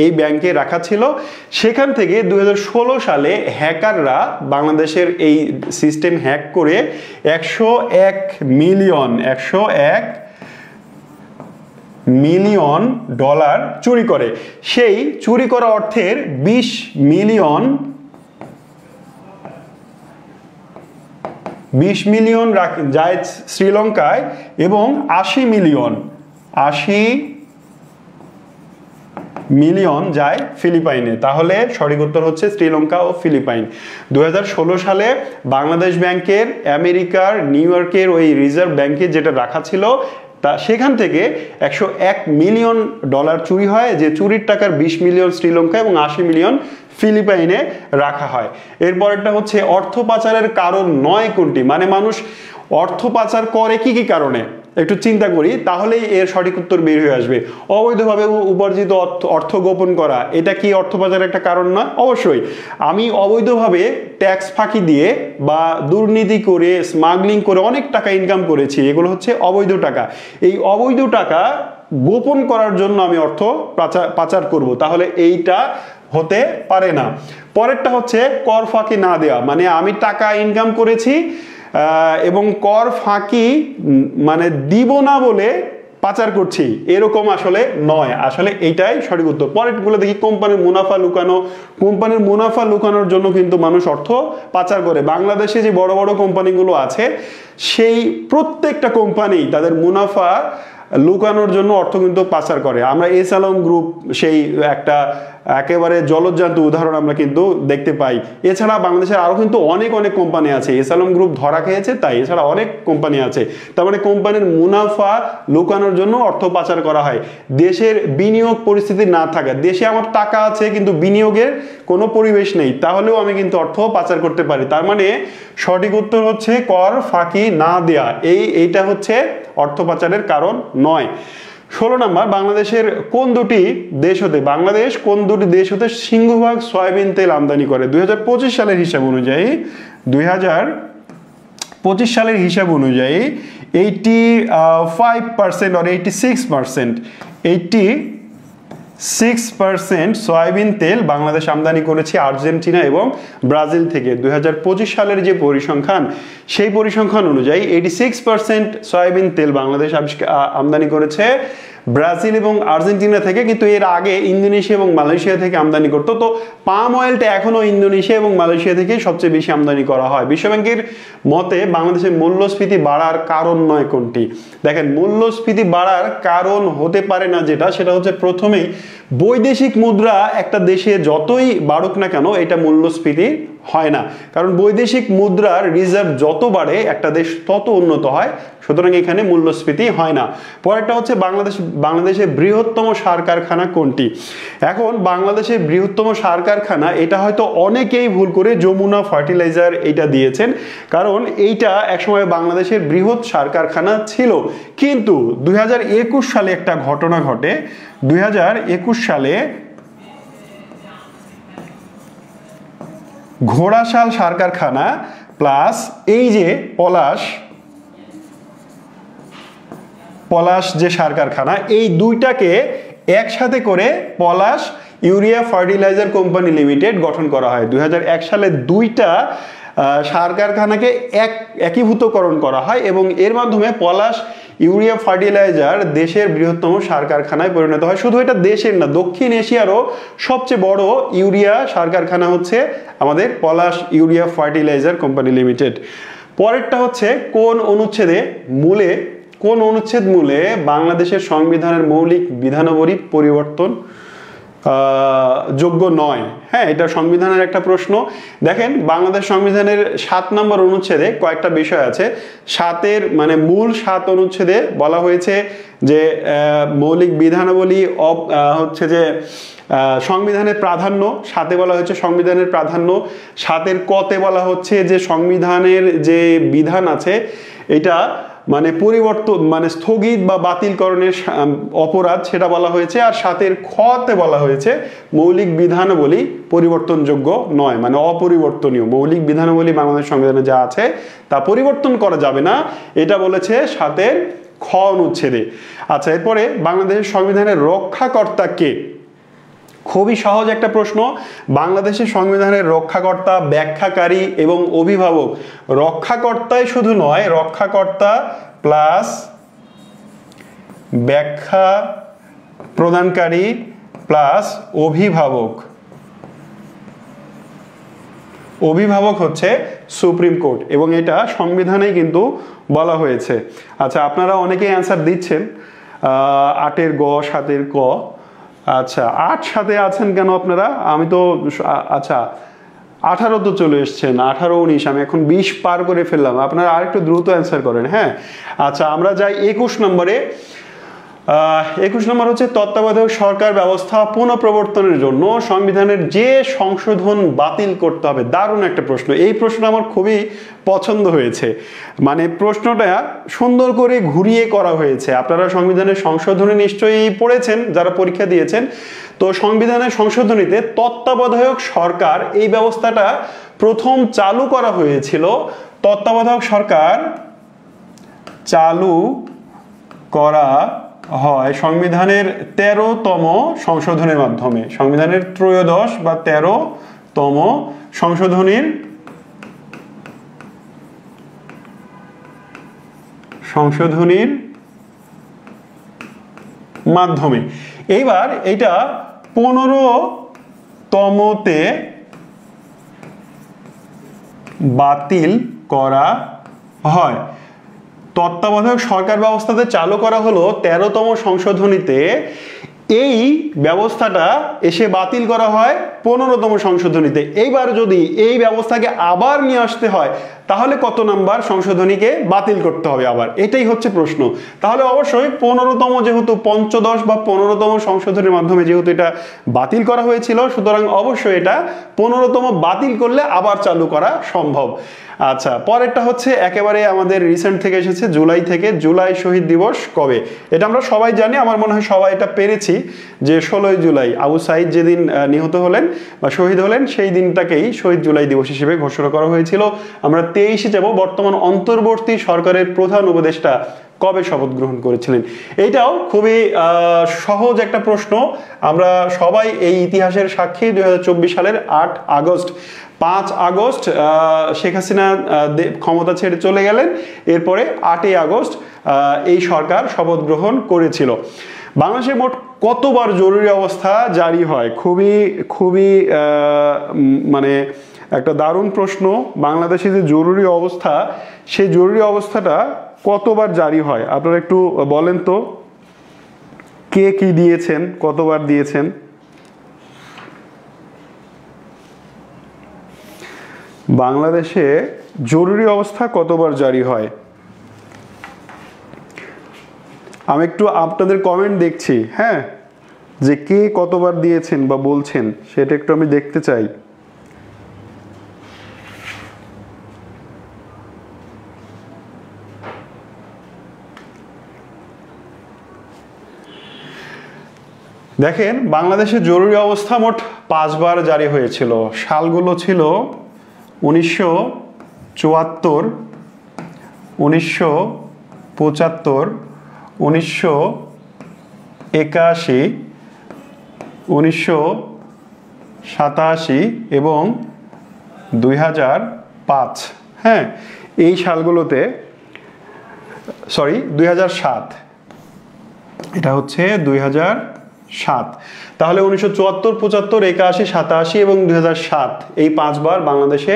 এই ব্যাংকে রাখা ছিল। সেখান থেকে 2016 সালে হ্যাকাররা বাংলাদেশের এই সিস্টেম হ্যাক করে 101 মিলিয়ন ডলার চুরি করে। সেই চুরি করা অর্থের 20 মিলিয়ন যায় শ্রীলঙ্কায় এবং 80 মিলিয়ন যায় ফিলিপাইনে। তাহলে সঠিক উত্তর হচ্ছে শ্রীলঙ্কা ও ফিলিপাইন। 2016 সালে বাংলাদেশ ব্যাংকের আমেরিকার নিউ ইয়র্কের ওই রিজার্ভ ব্যাংকে যেটা রাখা ছিল, তা সেখান থেকে 101 মিলিয়ন ডলার চুরি হয়, যে চুরির টাকার 20 মিলিয়ন শ্রীলঙ্কা এবং 80 মিলিয়ন ফিলিপাইনে রাখা হয়। এরপরেরটা হচ্ছে অর্থ পাচারের কারণ নয় কোনটি। মানে মানুষ অর্থ পাচার করে কি কি কারণে, একটু চিন্তা করি তাহলেই এর সঠিক উত্তর বের হয়ে আসবে। অবৈধভাবে উপার্জিত অর্থ গোপন করা, এটা কি অর্থ পাচারের একটা কারণ নয়? অবশ্যই। আমি অবৈধভাবে ট্যাক্স ফাঁকি দিয়ে বা দুর্নীতি করে, স্মাগলিং করে অনেক টাকা ইনকাম করেছি, এগুলো হচ্ছে অবৈধ টাকা। এই অবৈধ টাকা গোপন করার জন্য আমি অর্থ পাচার করব, তাহলে এইটা হতে পারে না। পরেরটা হচ্ছে কর ফাঁকি না দেওয়া, মানে আমি টাকা ইনকাম করেছি এবং কর ফাঁকি মানে দিব না বলে পাচার করছি, এরকম আসলে নয়। আসলে এইটাই সঠিক উত্তর। পরেরগুলো দেখি কোম্পানির মুনাফা লুকানো। কোম্পানির মুনাফা লুকানোর জন্য কিন্তু মানুষ অর্থ পাচার করে। বাংলাদেশে যে বড় বড় কোম্পানিগুলো আছে, সেই প্রত্যেকটা কোম্পানি তাদের মুনাফা লুকানোর জন্য অর্থ কিন্তু পাচার করে। আমরা এস আলম গ্রুপ সেই একটা একেবারে জলজ্যান্ত উদাহরণ আমরা কিন্তু দেখতে পাই। এছাড়া বাংলাদেশের আরো কিন্তু অনেক কোম্পানি আছে। এস আলম গ্রুপ ধরা খেয়েছে তাই, এছাড়া অনেক কোম্পানি আছে। তার মানে কোম্পানির মুনাফা লুকানোর জন্য অর্থ পাচার করা হয়। দেশের বিনিয়োগ পরিস্থিতি না থাকা, দেশে আমার টাকা আছে কিন্তু বিনিয়োগের কোনো পরিবেশ নেই, তাহলেও আমি কিন্তু অর্থ পাচার করতে পারি। তার মানে সঠিক উত্তর হচ্ছে কর ফাঁকি না দেয়া, এইটা হচ্ছে অর্থ পাচারের কারণ নয়। 16 নম্বর, বাংলাদেশের কোন দুটি দেশ হতে সিংহভাগ সয়াবিন তেল আমদানি করে? 2025 সালের হিসাব অনুযায়ী 85% or 86% সয়াবিন তেল বাংলাদেশ আমদানি করেছে আর্জেন্টিনা এবং ব্রাজিল থেকে। 2025 সালের যে পরিসংখ্যান, সেই পরিসংখ্যান অনুযায়ী 86% সয়াবিন তেল বাংলাদেশ আমদানি করেছে ব্রাজিল এবং আর্জেন্টিনা থেকে, কিন্তু এর আগে ইন্দোনেশিয়া এবং মালয়েশিয়া থেকে আমদানি করতো। তো পাম অয়েলটা এখনো ইন্দোনেশিয়া এবং মালয়েশিয়া থেকে সবচেয়ে বেশি আমদানি করা হয়। বিশ্বব্যাংকের মতে বাংলাদেশের মূল্যস্ফীতি বাড়ার কারণ নয় কোনটি? দেখেন, মূল্যস্ফীতি বাড়ার কারণ হতে পারে না যেটা, সেটা হচ্ছে প্রথমেই বৈদেশিক মুদ্রা একটা দেশে যতই বাড়ুক না কেন, এটা মূল্যস্ফীতি হয় না, কারণ বৈদেশিক মুদ্রার রিজার্ভ যত বাড়ে একটা দেশ তত উন্নত হয়, সুতরাং এখানে মূল্যস্ফীতি হয় না। পরেরটা হচ্ছে বাংলাদেশের বৃহত্তম সার কারখানা কোনটি? এখন বাংলাদেশের বৃহত্তম সার কারখানা, এটা হয়তো অনেকেই ভুল করে যমুনা ফার্টিলাইজার এটা দিয়েছেন, কারণ এইটা একসময় বাংলাদেশের বৃহৎ সার কারখানা ছিল, কিন্তু 2021 সালে একটা ঘটনা ঘটে। 2021 সালে ঘোড়াশাল সার কারখানা প্লাস এই যে পলাশ যে সার কারখানা, এই দুইটাকে একসাথে করে পলাশ ইউরিয়া ফার্টিলাইজার কোম্পানি লিমিটেড গঠন করা হয়। 2001 সালে দুইটা সার কারখানাকে একীভূতকরণ করা হয় এবং এর মাধ্যমে পলাশ ইউরিয়া ফার্টিলাইজার দেশের বৃহত্তম সার কারখানায় পরিণত হয়। শুধু এটা দেশের না, দক্ষিণ এশিয়ারও সবচেয়ে বড় ইউরিয়া সার কারখানা হচ্ছে আমাদের পলাশ ইউরিয়া ফার্টিলাইজার কোম্পানি লিমিটেড। পরেরটা হচ্ছে কোন অনুচ্ছেদ মূলে বাংলাদেশের সংবিধানের মৌলিক বিধানাবলী পরিবর্তন যোগ্য নয়? হ্যাঁ, এটা সংবিধানের একটা প্রশ্ন। দেখেন, বাংলাদেশ সংবিধানের 7 নম্বর অনুচ্ছেদে কয়েকটা বিষয় আছে। মূল 7 অনুচ্ছেদে বলা হয়েছে যে মৌলিক বিধানাবলী হচ্ছে যে সংবিধানের প্রাধান্য, 7-এ বলা হয়েছে সংবিধানের প্রাধান্য। 7-এর ক-তে বলা হচ্ছে যে সংবিধানের যে বিধান আছে এটা পরিবর্তন স্থগিত বা বাতিলকরণের অপরাধ, সেটা বলা হয়েছে। আর 7-এর খ-তে বলা হয়েছে মৌলিক বিধানাবলী পরিবর্তনযোগ্য নয়, অপরিবর্তনীয়। মৌলিক বিধানাবলী বাংলাদেশ সংবিধানে যা আছে তা পরিবর্তন করা যাবে না, এটা বলেছে 7-এর খ অনুচ্ছেদে। আচ্ছা, এরপরে বাংলাদেশের সংবিধানের রক্ষাকর্তা কে? খুবই সহজ একটা প্রশ্ন। বাংলাদেশের সংবিধানের রক্ষাকর্তা, ব্যাখ্যাকারী এবং অভিভাবক। রক্ষাকর্তাই শুধু নয়, রক্ষাকর্তা প্লাস ব্যাখ্যা প্রদানকারী প্লাস অভিভাবক। অভিভাবক হচ্ছে সুপ্রিম কোর্ট এবং এটা সংবিধানেই কিন্তু বলা হয়েছে। আচ্ছা, আপনারা অনেকেই অ্যান্সার দিচ্ছেন 8-এর গ, 7-এর ক। আচ্ছা, 8 7-এ আছেন কেন আপনারা? আমি তো আচ্ছা 18 তো চলে এসছেন, 18 19, আমি এখন 20 পার করে ফেললাম। আপনারা আরেকটু দ্রুত অ্যান্সার করেন। হ্যাঁ, আচ্ছা, আমরা যাই 21 নম্বরে। 21 নম্বর হচ্ছে তত্ত্বাবধায়ক সরকার ব্যবস্থা পুনঃপ্রবর্তনের জন্য সংবিধানের যে সংশোধন বাতিল করতে হবে। দারুণ একটা প্রশ্ন। এই প্রশ্নটা আমার খুবই পছন্দ হয়েছে। প্রশ্নটা সুন্দর করে ঘুরিয়ে করা হয়েছে। আপনারা সংবিধানের সংশোধনী নিশ্চয়ই পড়েছেন যারা পরীক্ষা দিয়েছেন। তো সংবিধানের সংশোধনীতে তত্ত্বাবধায়ক সরকার এই ব্যবস্থাটা প্রথম চালু করা হয়েছিল। তত্ত্বাবধায়ক সরকার চালু করা হয় সংবিধানের 13তম সংশোধনের মাধ্যমে। সংবিধানের 13 বা 13তম সংশোধনীর মাধ্যমে। এইবার এটা 15তমতে বাতিল করা হয়। তত্ত্বাবধায়ক সরকার ব্যবস্থাতে চালু করা হলো 13তম সংশোধনীতে, এই ব্যবস্থাটা এসে বাতিল করা হয় 15তম সংশোধনীতে। এইবার যদি এই ব্যবস্থাকে আবার নিয়ে আসতে হয় তাহলে কত নাম্বার সংশোধনীকে বাতিল করতে হবে আবার? এটাই হচ্ছে প্রশ্ন। তাহলে অবশ্যই 15তম, যেহেতু 15 বা 15তম সংশোধনের মাধ্যমে যেহেতু এটা বাতিল করা হয়েছিল, সুতরাং অবশ্যই এটা 15তম বাতিল করলে আবার চালু করা সম্ভব। আচ্ছা, পরেরটা হচ্ছে একেবারে আমাদের রিসেন্ট থেকে এসেছে, জুলাই থেকে। জুলাই শহীদ দিবস কবে? এটা আমরা সবাই জানি, আমার মনে হয় সবাই এটা পেরেছি, যে 16ই জুলাই আবু সাইদ যেদিন নিহত হলেন বা শহীদ হলেন, সেই দিনটাকেই শহীদ জুলাই দিবস হিসেবে ঘোষণা করা হয়েছিল। আমরা 23-এ যাব। বর্তমান অন্তর্বর্তী সরকারের প্রধান উপদেষ্টা কবে শপথ গ্রহণ করেছিলেন? এইটাও খুবই সহজ একটা প্রশ্ন। আমরা সবাই এই ইতিহাসের সাক্ষী। 2024 সালের 8 আগস্ট। 5 আগস্ট শেখ হাসিনা ক্ষমতা ছেড়ে চলে গেলেন। এরপরে 8ই আগস্ট এই সরকার শপথ গ্রহণ করেছিল। বাংলাদেশে মোট কতবার জরুরি অবস্থা জারি হয়? খুবই একটা দারুণ প্রশ্ন। বাংলাদেশে যে জরুরি অবস্থা, সেই জরুরি অবস্থাটা কতবার জারি হয়? আপনারা একটু বলেন তো, কে কি দিয়েছেন, কতবার দিয়েছেন? বাংলাদেশে জরুরি অবস্থা কতবার জারি হয়? আমি একটু আপনাদের কমেন্ট দেখছি, হ্যাঁ, যে কে কতবার দিয়েছেন বা বলছেন সেটা একটু আমি দেখতে চাই। দেখেন, বাংলাদেশে জরুরি অবস্থা মোট 5 বার জারি হয়েছিল। সালগুলো ছিল 1974, 1975, 1981, 1987 এবং 2005। হ্যাঁ, এই সালগুলোতে, সরি 2007, এটা হচ্ছে 2007। তাহলে 1974, 75, 81, 87 এবং 2007 এই 5 বার বাংলাদেশে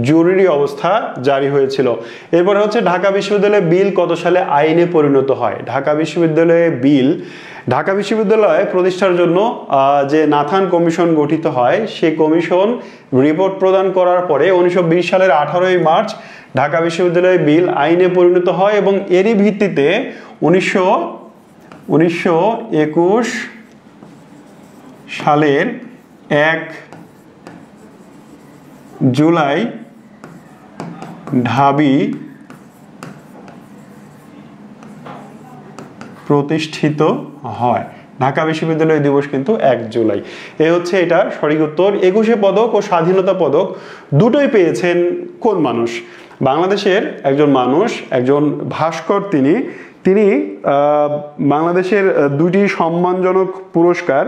জরুরি অবস্থা জারি হয়েছিল। এরপরে হচ্ছে ঢাকা বিশ্ববিদ্যালয় বিল কত সালে আইনে পরিণত হয়? ঢাকা বিশ্ববিদ্যালয়ে বিল, ঢাকা বিশ্ববিদ্যালয় প্রতিষ্ঠার জন্য যে নাথান কমিশন গঠিত হয়, সেই কমিশন রিপোর্ট প্রদান করার পরে 1920 সালের 18ই মার্চ ঢাকা বিশ্ববিদ্যালয় বিল আইনে পরিণত হয় এবং এরই ভিত্তিতে 1921 সালের 1 জুলাই ঢাবি প্রতিষ্ঠিত হয়। ঢাকা বিশ্ববিদ্যালয় দিবস কিন্তু 1 জুলাই। এই হচ্ছে এটার সঠিক উত্তর। 21 পদক ও স্বাধীনতা পদক দুটোই পেয়েছেন কোন মানুষ? বাংলাদেশের একজন মানুষ, একজন ভাস্কর। তিনি বাংলাদেশের দুটি সম্মানজনক পুরস্কার,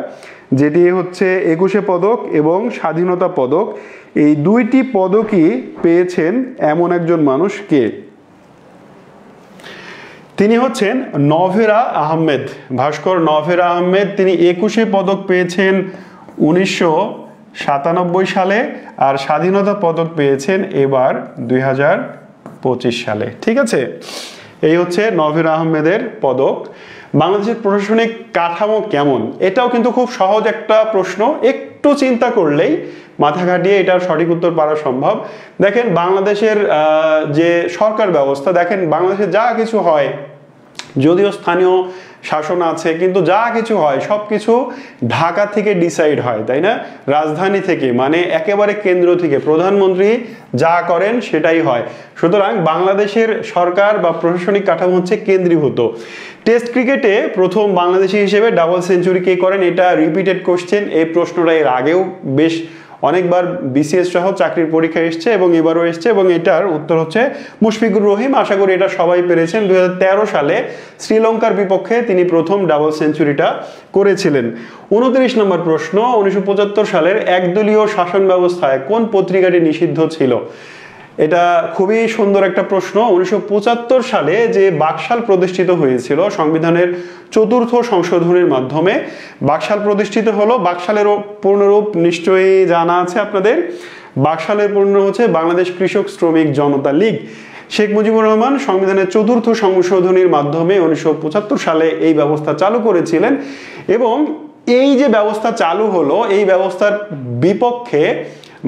যেটি হচ্ছে 21 পদক এবং স্বাধীনতা পদক, এই দুইটি পদকই পেয়েছেন এমন একজন মানুষ কে? তিনি হচ্ছেন নভেরা আহমেদ, ভাস্কর নভেরা আহমেদ। তিনি 21 পদক পেয়েছেন 1997 সালে, আর স্বাধীনতা পদক পেয়েছেন এবার 2025 সালে। ঠিক আছে, এই হচ্ছে নভেরা আহমেদের পদক। বাংলাদেশের প্রশাসনিক কাঠামো কেমন? এটাও কিন্তু খুব সহজ একটা প্রশ্ন, একটু চিন্তা করলেই মাথা খাটিয়ে এটার সঠিক উত্তর পাওয়া সম্ভব। দেখেন, বাংলাদেশের যে সরকার ব্যবস্থা, দেখেন বাংলাদেশে যা কিছু হয়, যদিও স্থানীয় শাসন আছে, কিন্তু যা কিছু হয় সব কিছু ঢাকা থেকে ডিসাইড হয়, তাই না? রাজধানী থেকে, মানে একেবারে কেন্দ্র থেকে প্রধানমন্ত্রী যা করেন সেটাই হয়। সুতরাং বাংলাদেশের সরকার বা প্রশাসনিক কাঠামো হচ্ছে কেন্দ্রীভূত। টেস্ট ক্রিকেটে প্রথম বাংলাদেশি হিসেবে ডাবল সেঞ্চুরি কে করেন? এটা রিপিটেড কোশ্চেন। এই প্রশ্নটা এর আগেও বেশ অনেকবার বিসিএস সহ চাকরির পরীক্ষা এসছে এবং এবারও এসছে, এবং এটার উত্তর হচ্ছে মুশফিকুর রহিম। আশা করি এটা সবাই পেরেছেন। 2013 সালে শ্রীলঙ্কার বিপক্ষে তিনি প্রথম ডাবল সেঞ্চুরিটা করেছিলেন। 29 নম্বর প্রশ্ন, 1975 সালের একদলীয় শাসন ব্যবস্থায় কোন পত্রিকাটি নিষিদ্ধ ছিল? এটা খুবই সুন্দর একটা প্রশ্ন। 1975 সালে যে বাকশাল প্রতিষ্ঠিত হয়েছিল সংবিধানের 4র্থ সংশোধনীর মাধ্যমে, বাকশাল প্রতিষ্ঠিত হলো। বাকশালের পূর্ণরূপ নিশ্চয়ই জানা আছে আপনাদের। বাকশালের পূর্ণরূপ হচ্ছে বাংলাদেশ কৃষক শ্রমিক জনতা লীগ। শেখ মুজিবুর রহমান সংবিধানের 4র্থ সংশোধনীর মাধ্যমে 1975 সালে এই ব্যবস্থা চালু করেছিলেন, এবং এই যে ব্যবস্থা চালু হলো, এই ব্যবস্থার বিপক্ষে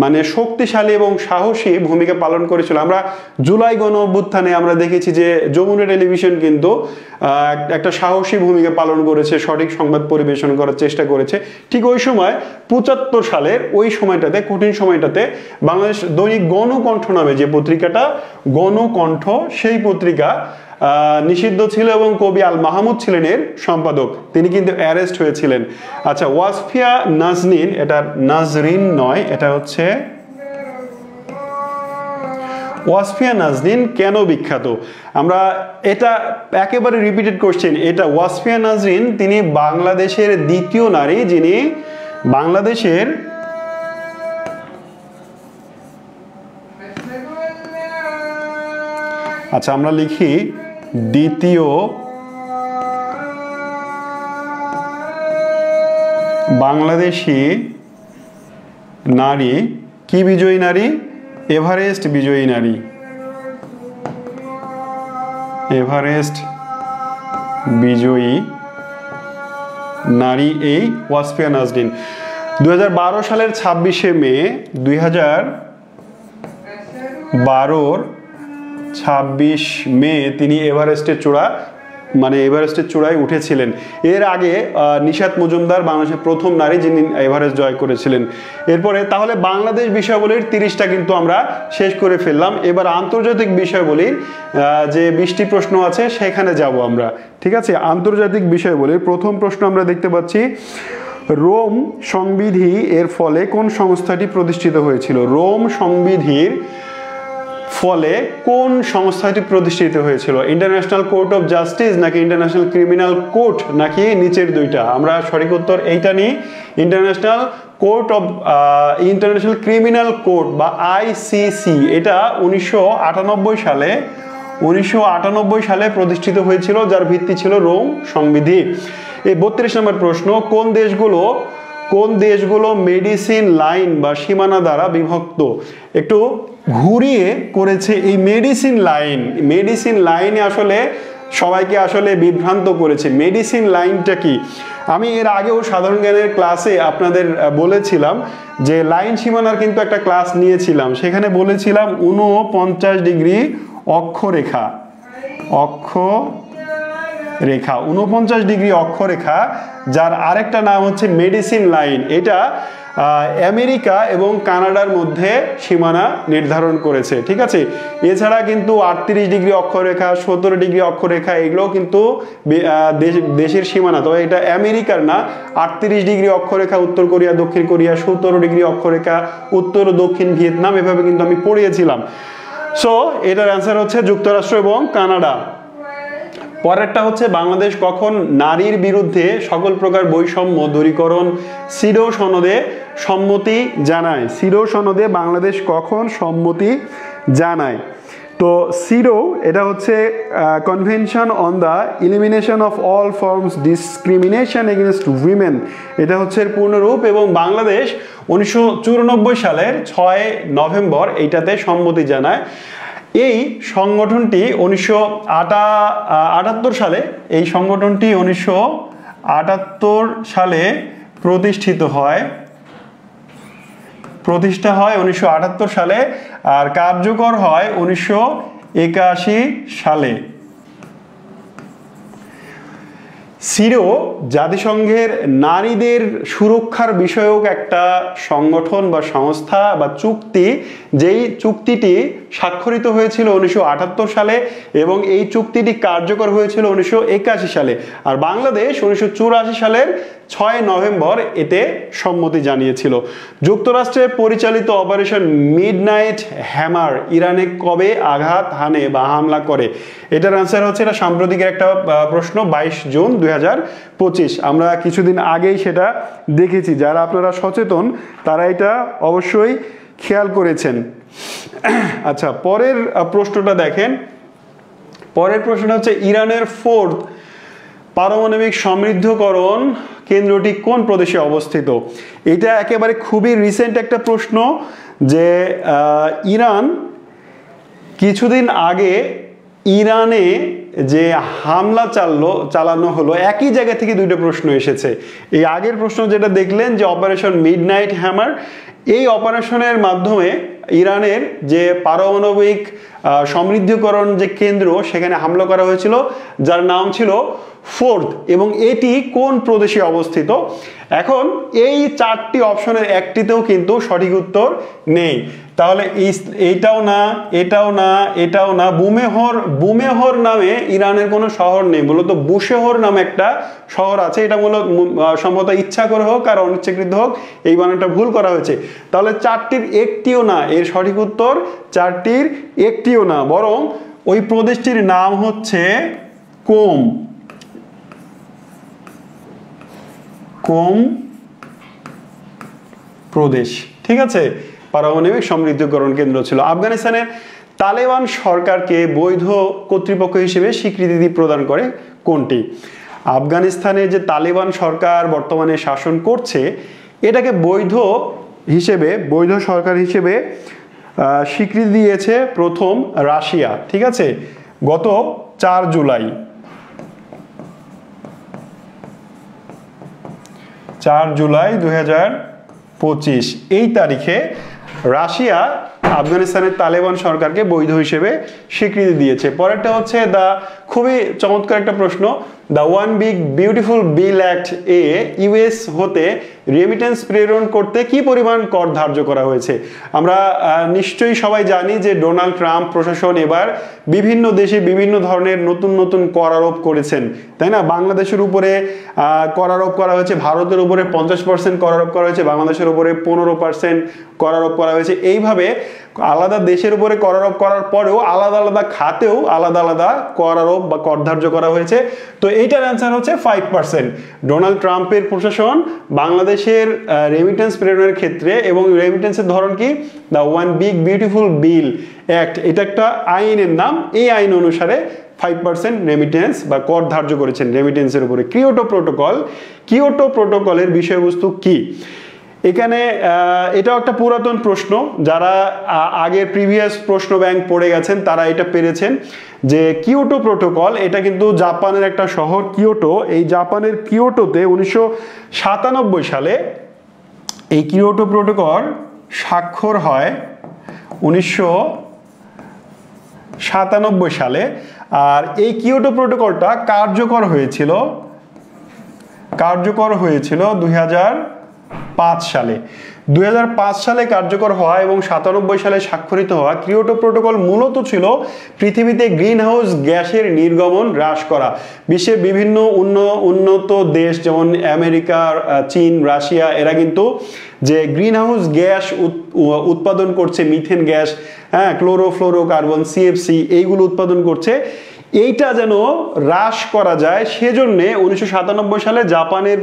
মানে শক্তিশালী এবং সাহসী ভূমিকা পালন করেছিল। আমরা জুলাই গণ অভ্যুত্থানে আমরা দেখেছি যে যমুনা টেলিভিশন কিন্তু একটা সাহসী ভূমিকা পালন করেছে, সঠিক সংবাদ পরিবেশন করার চেষ্টা করেছে। ঠিক ওই সময় 75 সালের ওই সময়টাতে, কঠিন সময়টাতে, বাংলাদেশ দৈনিক গণকণ্ঠ নামে যে পত্রিকাটা, গণকণ্ঠ, সেই পত্রিকা নিষিদ্ধ ছিল এবং কবি আল মাহমুদ ছিলেন এর সম্পাদক। তিনি কিন্তু অ্যারেস্ট হয়েছিলেন। আচ্ছা, ওয়াসফিয়া নাজনীন, এটা নাজরিন নয়, এটা হচ্ছে ওয়াসফিয়া নাজনীন কেন বিখ্যাত? আমরা এটা একেবারে রিপিটেড কোশ্চেন। এটা ওয়াসফিয়া নাজনীন, তিনি বাংলাদেশের দ্বিতীয় নারী যিনি বাংলাদেশের আচ্ছা আমরা লিখি দ্বিতীয় বাংলাদেশি নারী। কি বিজয়ী নারী? এভারেস্ট বিজয়ী নারী। এভারেস্ট বিজয়ী নারী এই ওয়াসফিয়া নাজনীন। 2012 সালের 26শে মে 26 মে তিনি এভারেস্টের চূড়ায় উঠেছিলেন। এর আগে নিশাত মজুমদার বাংলাদেশের প্রথম নারী যিনি এভারেস্ট জয় করেছিলেন। এরপরে তাহলে বাংলাদেশ বিষয়াবলীর 30টা কিন্তু আমরা শেষ করে ফেললাম। এবার আন্তর্জাতিক বিষয়াবলীর যে 20টি প্রশ্ন আছে সেখানে যাব আমরা, ঠিক আছে। আন্তর্জাতিক বিষয়াবলীর প্রথম প্রশ্ন আমরা দেখতে পাচ্ছি, রোম সংবিধি এর ফলে কোন সংস্থাটি প্রতিষ্ঠিত হয়েছিল? রোম সংবিধির ফলে কোন সংস্থাটি প্রতিষ্ঠিত হয়েছিল? ইন্টারন্যাশনাল কোর্ট অফ জাস্টিস নাকি ইন্টারন্যাশনাল ক্রিমিনাল কোর্ট নাকি নিচের দুইটা? আমরা সঠিক উত্তর এইটা নিই, ইন্টারন্যাশনাল ক্রিমিনাল কোর্ট বা আইসিসি। এটা 1998 সালে প্রতিষ্ঠিত হয়েছিল, যার ভিত্তি ছিল রোম সংবিধি। এই 32 নম্বর প্রশ্ন, কোন দেশগুলো মেডিসিন লাইন বা সীমানা দ্বারা বিভক্ত? একটু ঘুরিয়ে করেছে এই মেডিসিন লাইনে আসলে সবাইকে আসলে বিভ্রান্ত করেছে। মেডিসিন লাইনটা কি? আমি এর আগেও সাধারণ জ্ঞানের ক্লাসে আপনাদের বলেছিলাম যে লাইন সীমানার কিন্তু একটা ক্লাস নিয়েছিলাম, সেখানে বলেছিলাম 49 ডিগ্রি অক্ষরেখা 49 ডিগ্রি অক্ষরেখা, যার আরেকটা নাম হচ্ছে মেডিসিন লাইন। এটা আমেরিকা এবং কানাডার মধ্যে সীমানা নির্ধারণ করেছে, ঠিক আছে। এছাড়া কিন্তু 38 ডিগ্রি অক্ষরেখা, 17 ডিগ্রি অক্ষরেখা এগুলোও কিন্তু দেশের সীমানা। তবে এটা আমেরিকার না। 38 ডিগ্রি অক্ষরেখা উত্তর কোরিয়া, দক্ষিণ কোরিয়া, 17 ডিগ্রি অক্ষরেখা উত্তর ও দক্ষিণ ভিয়েতনাম, এভাবে কিন্তু আমি পড়িয়েছিলাম। সো এটার অ্যান্সার হচ্ছে যুক্তরাষ্ট্র এবং কানাডা। পরেরটা হচ্ছে, বাংলাদেশ কখন নারীর বিরুদ্ধে সকল প্রকার বৈষম্য দূরীকরণ সিডও সনদে সম্মতি জানায়? সিডও সনদে বাংলাদেশ কখন সম্মতি জানায়? তো সিডও এটা হচ্ছে convention on the elimination of all forms discrimination against women, এটা হচ্ছে এর পূর্ণরূপ। এবং বাংলাদেশ 1994 সালের 6 নভেম্বর এইটাতে সম্মতি জানায়। এই সংগঠনটি 1978 সালে প্রতিষ্ঠিত হয় 1978 সালে, আর কার্যকর হয় 1981 সালে। সিডও জাতিসংঘের নারীদের সুরক্ষার বিষয়ক একটা সংগঠন বা সংস্থা বা চুক্তি, যেই চুক্তিটি স্বাক্ষরিত হয়েছিল 1978 সালে এবং এই চুক্তিটি কার্যকর হয়েছিল 1981 সালে। আর বাংলাদেশ 1984 সালের 6 নভেম্বর এতে সম্মতি জানিয়েছিল। যুক্তরাষ্ট্রের পরিচালিত অপারেশন মিডনাইট হ্যামার ইরানে কবে আঘাত হানে বা হামলা করে? এটার আনসার হচ্ছে, এটা সাম্প্রতিকের একটা প্রশ্ন, 22 জুন 2025। আমরা কিছুদিন আগেই সেটা দেখেছি, যারা আপনারা সচেতন তারা এটা অবশ্যই খেয়াল করেছেন। আচ্ছা, পরের প্রশ্নটা দেখেন। পরের প্রশ্নটা হচ্ছে, ইরানের 4th পারমাণবিক সমৃদ্ধকরণ কেন্দ্রটি কোন প্রদেশে অবস্থিত? এটা একেবারে খুবই রিসেন্ট একটা প্রশ্ন, যে ইরান কিছুদিন আগে ইরানে যে হামলা চালানো হলো, একই জায়গা থেকে দুইটা প্রশ্ন এসেছে। এই আগের প্রশ্ন যেটা দেখলেন যে অপারেশন মিডনাইট হ্যামার, এই অপারেশনের মাধ্যমে ইরানের যে পারমাণবিক সমৃদ্ধকরণ যে কেন্দ্র সেখানে হামলা করা হয়েছিল, যার নাম ছিল 4th, এবং এটি কোন প্রদেশে অবস্থিত? এখন এই 4টি অপশনের একটিতেও কিন্তু সঠিক উত্তর নেই। তাহলে এইটাও না, এটাও না, এটাও না। বুমেহর নামে ইরানের কোনো শহর নেই, মূলত বুশেহর নামে একটা শহর আছে। এটা মূলত সম্ভবত ইচ্ছা করে হোক আর অনিচ্ছাকৃত হোক এই বানানটা ভুল করা হয়েছে। তাহলে 4টির একটিও না, এর সঠিক উত্তর 4টির একটিও না, বরং ওই প্রদেশটির নাম হচ্ছে কোম প্রদেশ, ঠিক আছে। পারমাণবিক সমৃদ্ধকরণ কেন্দ্র ছিল। আফগানিস্তানের তালেবান সরকারকে বৈধ কর্তৃপক্ষ হিসেবে স্বীকৃতি প্রদান করে কোনটি? আফগানিস্তানে যে তালেবান সরকার বর্তমানে শাসন করছে, এটাকে বৈধ সরকার হিসেবে স্বীকৃতি দিয়েছে প্রথম রাশিয়া, ঠিক আছে, গত 4 জুলাই 2025 এই তারিখে রাশিয়া আফগানিস্তানের তালেবান সরকারকে বৈধ হিসেবে স্বীকৃতি দিয়েছে। পরেরটা হচ্ছে খুবই চমৎকার একটা প্রশ্ন, the one big beautiful bill act a US হতে রেমিটেন্স প্রেরণ করতে কি পরিমাণ কর ধার্য করা হয়েছে? আমরা নিশ্চয়ই সবাই জানি যে ডোনাল্ড ট্রাম্প প্রশাসন এবার বিভিন্ন দেশে বিভিন্ন ধরনের নতুন নতুন কর আরোপ করেছেন, তাই না? বাংলাদেশের উপরে কর আরোপ করা হয়েছে, ভারতের উপরে 50% কর আরোপ করা হয়েছে, বাংলাদেশের উপরে 15% কর আরোপ করা হয়েছে। এইভাবে আলাদা দেশের উপরে কর আরোপ করার পরেও আলাদা আলাদা খাতেও আলাদা আলাদা কর আরোপ বা কর ধার্য করা হয়েছে। তো এইটার অ্যান্সার হচ্ছে 5%। ডোনাল্ড ট্রাম্পের প্রশাসন বাংলাদেশের রেমিটেন্স প্রেরণের ক্ষেত্রে, এবং রেমিটেন্সের ধরন কি, the one big beautiful bill act, এটা একটা আইনের নাম, এই আইন অনুসারে 5% রেমিটেন্স বা কর ধার্য করেছেন রেমিটেন্সের উপরে। কিয়োটো প্রোটোকলের বিষয়বস্তু কি? এখানে এটাও একটা পুরাতন প্রশ্ন, যারা আগের প্রিভিয়াস প্রশ্ন ব্যাংক পড়ে গেছেন তারা এটা পেরেছেন যে কিয়োটো প্রোটোকল, এটা কিন্তু জাপানের একটা শহর কিয়োটো, এই জাপানের কিয়োটোতে 1997 সালে এই কিয়োটো প্রোটোকল স্বাক্ষর হয় 1997 সালে। আর এই কিয়োটো প্রোটোকলটা কার্যকর হয়েছিল 2005 সালে। 2005 সালে কার্যকর হওয়া এবং 97 সালে স্বাক্ষরিত হওয়া কিয়োটো প্রোটোকল মূলত ছিল পৃথিবীতে গ্রিন হাউস গ্যাসের নির্গমন হ্রাস করা। বিশ্বের বিভিন্ন উন্নত দেশ যেমন আমেরিকা, চীন, রাশিয়া, এরা কিন্তু যে গ্রিন হাউস গ্যাস উৎপাদন করছে, মিথেন গ্যাস, হ্যাঁ, ক্লোরোফ্লোরোকার্বন, সিএফসি, এইগুলো উৎপাদন করছে, এইটা যেন হ্রাস করা যায় সেজন্যে 1997 সালে জাপানের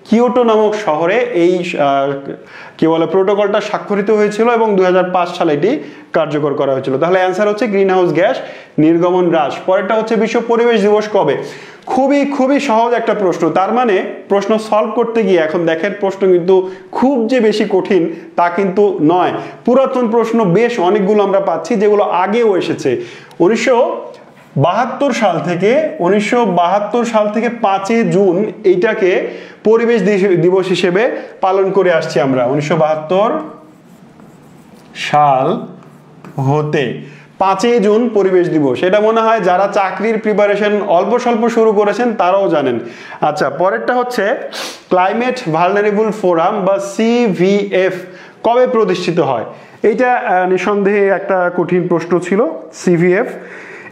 কিয়োটো নামক শহরে এই প্রোটোকলটা স্বাক্ষরিত হয়েছিল এবং 2005 সালে এটি কার্যকর করা হয়েছিল। তাহলে অ্যান্সার হচ্ছে গ্রিন হাউস গ্যাস নির্গমন হ্রাস। পরেরটা হচ্ছে বিশ্ব পরিবেশ দিবস কবে? খুবই সহজ একটা প্রশ্ন। তার মানে প্রশ্ন সলভ করতে গিয়ে এখন দেখেন প্রশ্ন কিন্তু খুব যে বেশি কঠিন তা কিন্তু নয়। পুরাতন প্রশ্ন বেশ অনেকগুলো আমরা পাচ্ছি যেগুলো আগেও এসেছে। 1972 সাল থেকে 5 জুন এইটাকে পরিবেশ দিবস হিসেবে পালন করে আসছি আমরা। 1972 সাল হতে 5 জুন পরিবেশ দিবস, এটা মনে হয় যারা চাকরির প্রিপারেশন অল্প স্বল্প শুরু করেছেন তারাও জানেন। আচ্ছা, পরেরটা হচ্ছে ক্লাইমেট ভালনারেবল ফোরাম বা সিভিএফ কবে প্রতিষ্ঠিত হয়? এইটা নিঃসন্দেহে একটা কঠিন প্রশ্ন ছিল।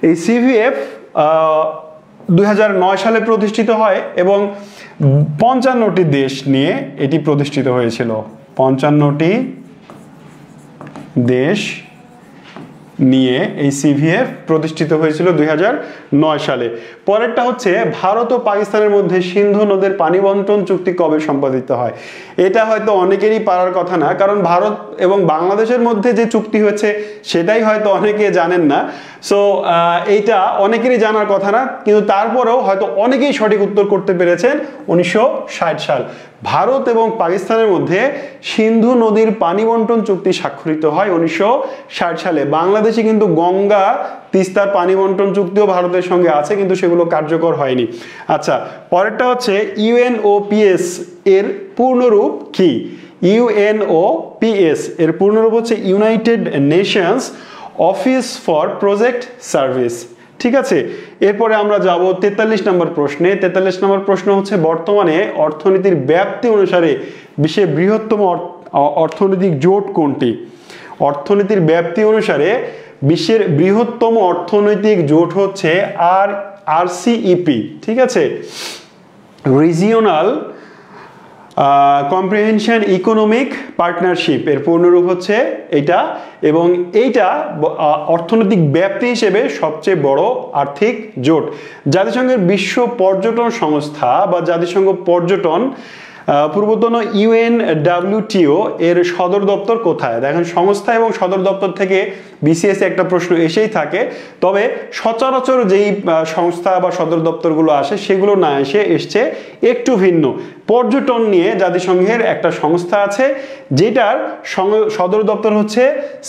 এই সিভিএফ 2009 সালে প্রতিষ্ঠিত হয় এবং 55টি দেশ নিয়ে এটি প্রতিষ্ঠিত হয়েছিল। 55টি দেশ নিয়ে এই সিভিএফ প্রতিষ্ঠিত হয়েছিল 2009 সালে। পরেরটা হচ্ছে ভারত ও পাকিস্তানের মধ্যে সিন্ধু নদের পানি বন্টন চুক্তি কবে সম্পাদিত হয়? এটা হয়তো অনেকেরই পারার কথা না, কারণ ভারত এবং বাংলাদেশের মধ্যে যে চুক্তি হয়েছে সেটাই হয়তো অনেকে জানেন না। সো এইটা অনেকেরই জানার কথা না, কিন্তু তারপরেও হয়তো অনেকেই সঠিক উত্তর করতে পেরেছেন। 1960 সাল ভারত এবং পাকিস্তানের মধ্যে সিন্ধু নদীর পানি বন্টন চুক্তি স্বাক্ষরিত হয় 1960 সালে। বাংলাদেশে কিন্তু গঙ্গা তিস্তার পানি বন্টন চুক্তিও ভারতের সঙ্গে আছে, কিন্তু সেগুলো কার্যকর হয়নি। আচ্ছা, পরেরটা হচ্ছে ইউএনওপিএস এর পূর্ণরূপ কি? ইউএনওপিএস এর পূর্ণরূপ হচ্ছে United Nations office for project service. ঠিক আছে, এরপরে আমরা যাব 43 নম্বর প্রশ্নে। 43 নম্বর প্রশ্ন হচ্ছে বর্তমানে অর্থনীতির ব্যাপ্তি অনুসারে বিশ্বের বৃহত্তম অর্থনৈতিক জোট কোনটি? অর্থনীতির ব্যাপ্তি অনুসারে বিশ্বের বৃহত্তম অর্থনৈতিক জোট হচ্ছে আরসিইপি। ঠিক আছে, রিজিওনাল কম্প্রিহেনশন ইকোনমিক পার্টনারশিপ এর পূর্ণরূপ হচ্ছে এটা, এবং এইটা অর্থনৈতিক ব্যাপ্তি হিসেবে সবচেয়ে বড় আর্থিক জোট। জাতিসংঘের বিশ্ব পর্যটন সংস্থা বা জাতিসংঘ পর্যটন পূর্বতন UNWTO এর সদর দপ্তর কোথায়? দেখেন, সংস্থা এবং সদর দপ্তর থেকে বিসিএস একটা প্রশ্ন এসেই থাকে, তবে সচরাচর যেই সংস্থা বা সদর দপ্তরগুলো আসে সেগুলো না এসছে একটু ভিন্ন। পর্যটন নিয়ে জাতিসংঘের একটা সংস্থা আছে যেটার সদর দপ্তর হচ্ছে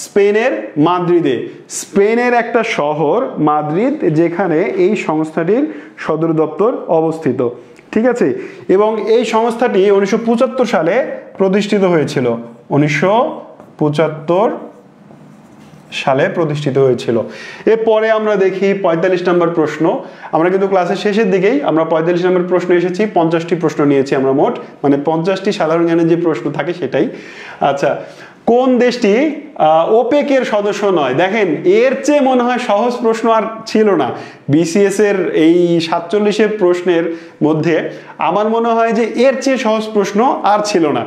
স্পেনের মাদ্রিদে। স্পেনের একটা শহর মাদ্রিদ, যেখানে এই সংস্থাটির সদর দপ্তর অবস্থিত। ঠিক আছে, এবং এই সংস্থাটি 1975 সালে প্রতিষ্ঠিত হয়েছিল। 1975 সালে প্রতিষ্ঠিত হয়েছিল। এরপরে আমরা দেখি 45 নম্বর প্রশ্ন। আমরা কিন্তু ক্লাসের শেষের দিকেই আমরা 45 নম্বর প্রশ্ন এসেছি, 50টি প্রশ্ন নিয়েছি আমরা মোট, মানে 50টি সাধারণ জ্ঞানের যে প্রশ্ন থাকে সেটাই। আচ্ছা, কোন দেশটি ওপেকের সদস্য নয়? দেখেন, এর চেয়ে মনে হয় সহজ প্রশ্ন আর ছিল না বিসিএস এর এই 47 প্রশ্নের মধ্যে। আমার মনে হয় যে এর চেয়ে সহজ প্রশ্ন আর ছিল না।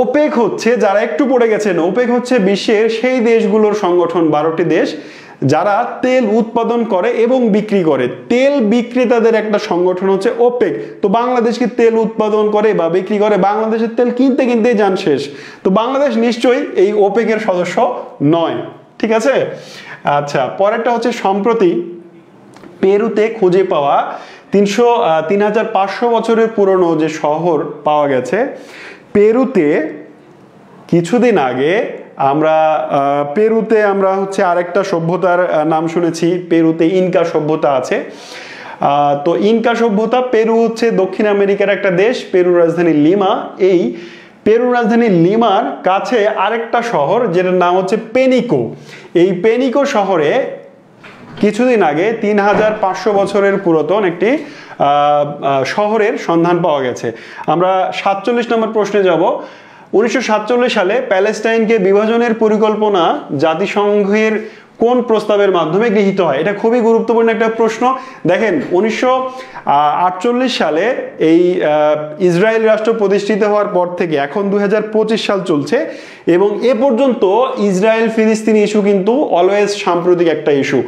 ওপেক হচ্ছে, যারা একটু পড়ে গেছেন, ওপেক হচ্ছে বিশ্বের সেই দেশগুলোর সংগঠন, 12টি দেশ যারা তেল উৎপাদন করে এবং বিক্রি করে। তেল বিক্রেতাদের একটা সংগঠন হচ্ছে ওপেক। তো বাংলাদেশ কি তেল উৎপাদন করে বা বিক্রি করে? বাংলাদেশের তেল কিনতে কিনতেই যান শেষ। তো বাংলাদেশ নিশ্চয়ই এই ওপেকের সদস্য নয়। ঠিক আছে। আচ্ছা, পরেরটা হচ্ছে সম্প্রতি পেরুতে খুঁজে পাওয়া 3500 বছরের পুরনো যে শহর পাওয়া গেছে। পেরুতে কিছুদিন আগে আমরা হচ্ছে আরেকটা সভ্যতার নাম শুনেছি। পেরুতে ইনকা সভ্যতা আছে। তো ইনকা সভ্যতা, পেরু হচ্ছে দক্ষিণ আমেরিকার একটা দেশ। পেরুর রাজধানী লিমা। এই পেরুর রাজধানী লিমার কাছে আরেকটা শহর যেটার নাম হচ্ছে পেনিকো। এই পেনিকো শহরে কিছুদিন আগে 3500 বছরের পুরাতন একটি শহরের সন্ধান পাওয়া গেছে। আমরা 47 নম্বর প্রশ্নে যাব। 1947 সালে প্যালেস্টাইনকে বিভাজনের পরিকল্পনা জাতিসংঘের কোন প্রস্তাবের মাধ্যমে গৃহীত হয়? এটা খুবই গুরুত্বপূর্ণ একটা প্রশ্ন। দেখেন, 1948 সালে এই ইসরায়েল রাষ্ট্র প্রতিষ্ঠিত হওয়ার পর থেকে এখন 2025 সাল চলছে, এবং এ পর্যন্ত ইসরায়েল ফিলিস্তিনি ইস্যু কিন্তু অলওয়েজ সাম্প্রতিক একটা ইস্যু।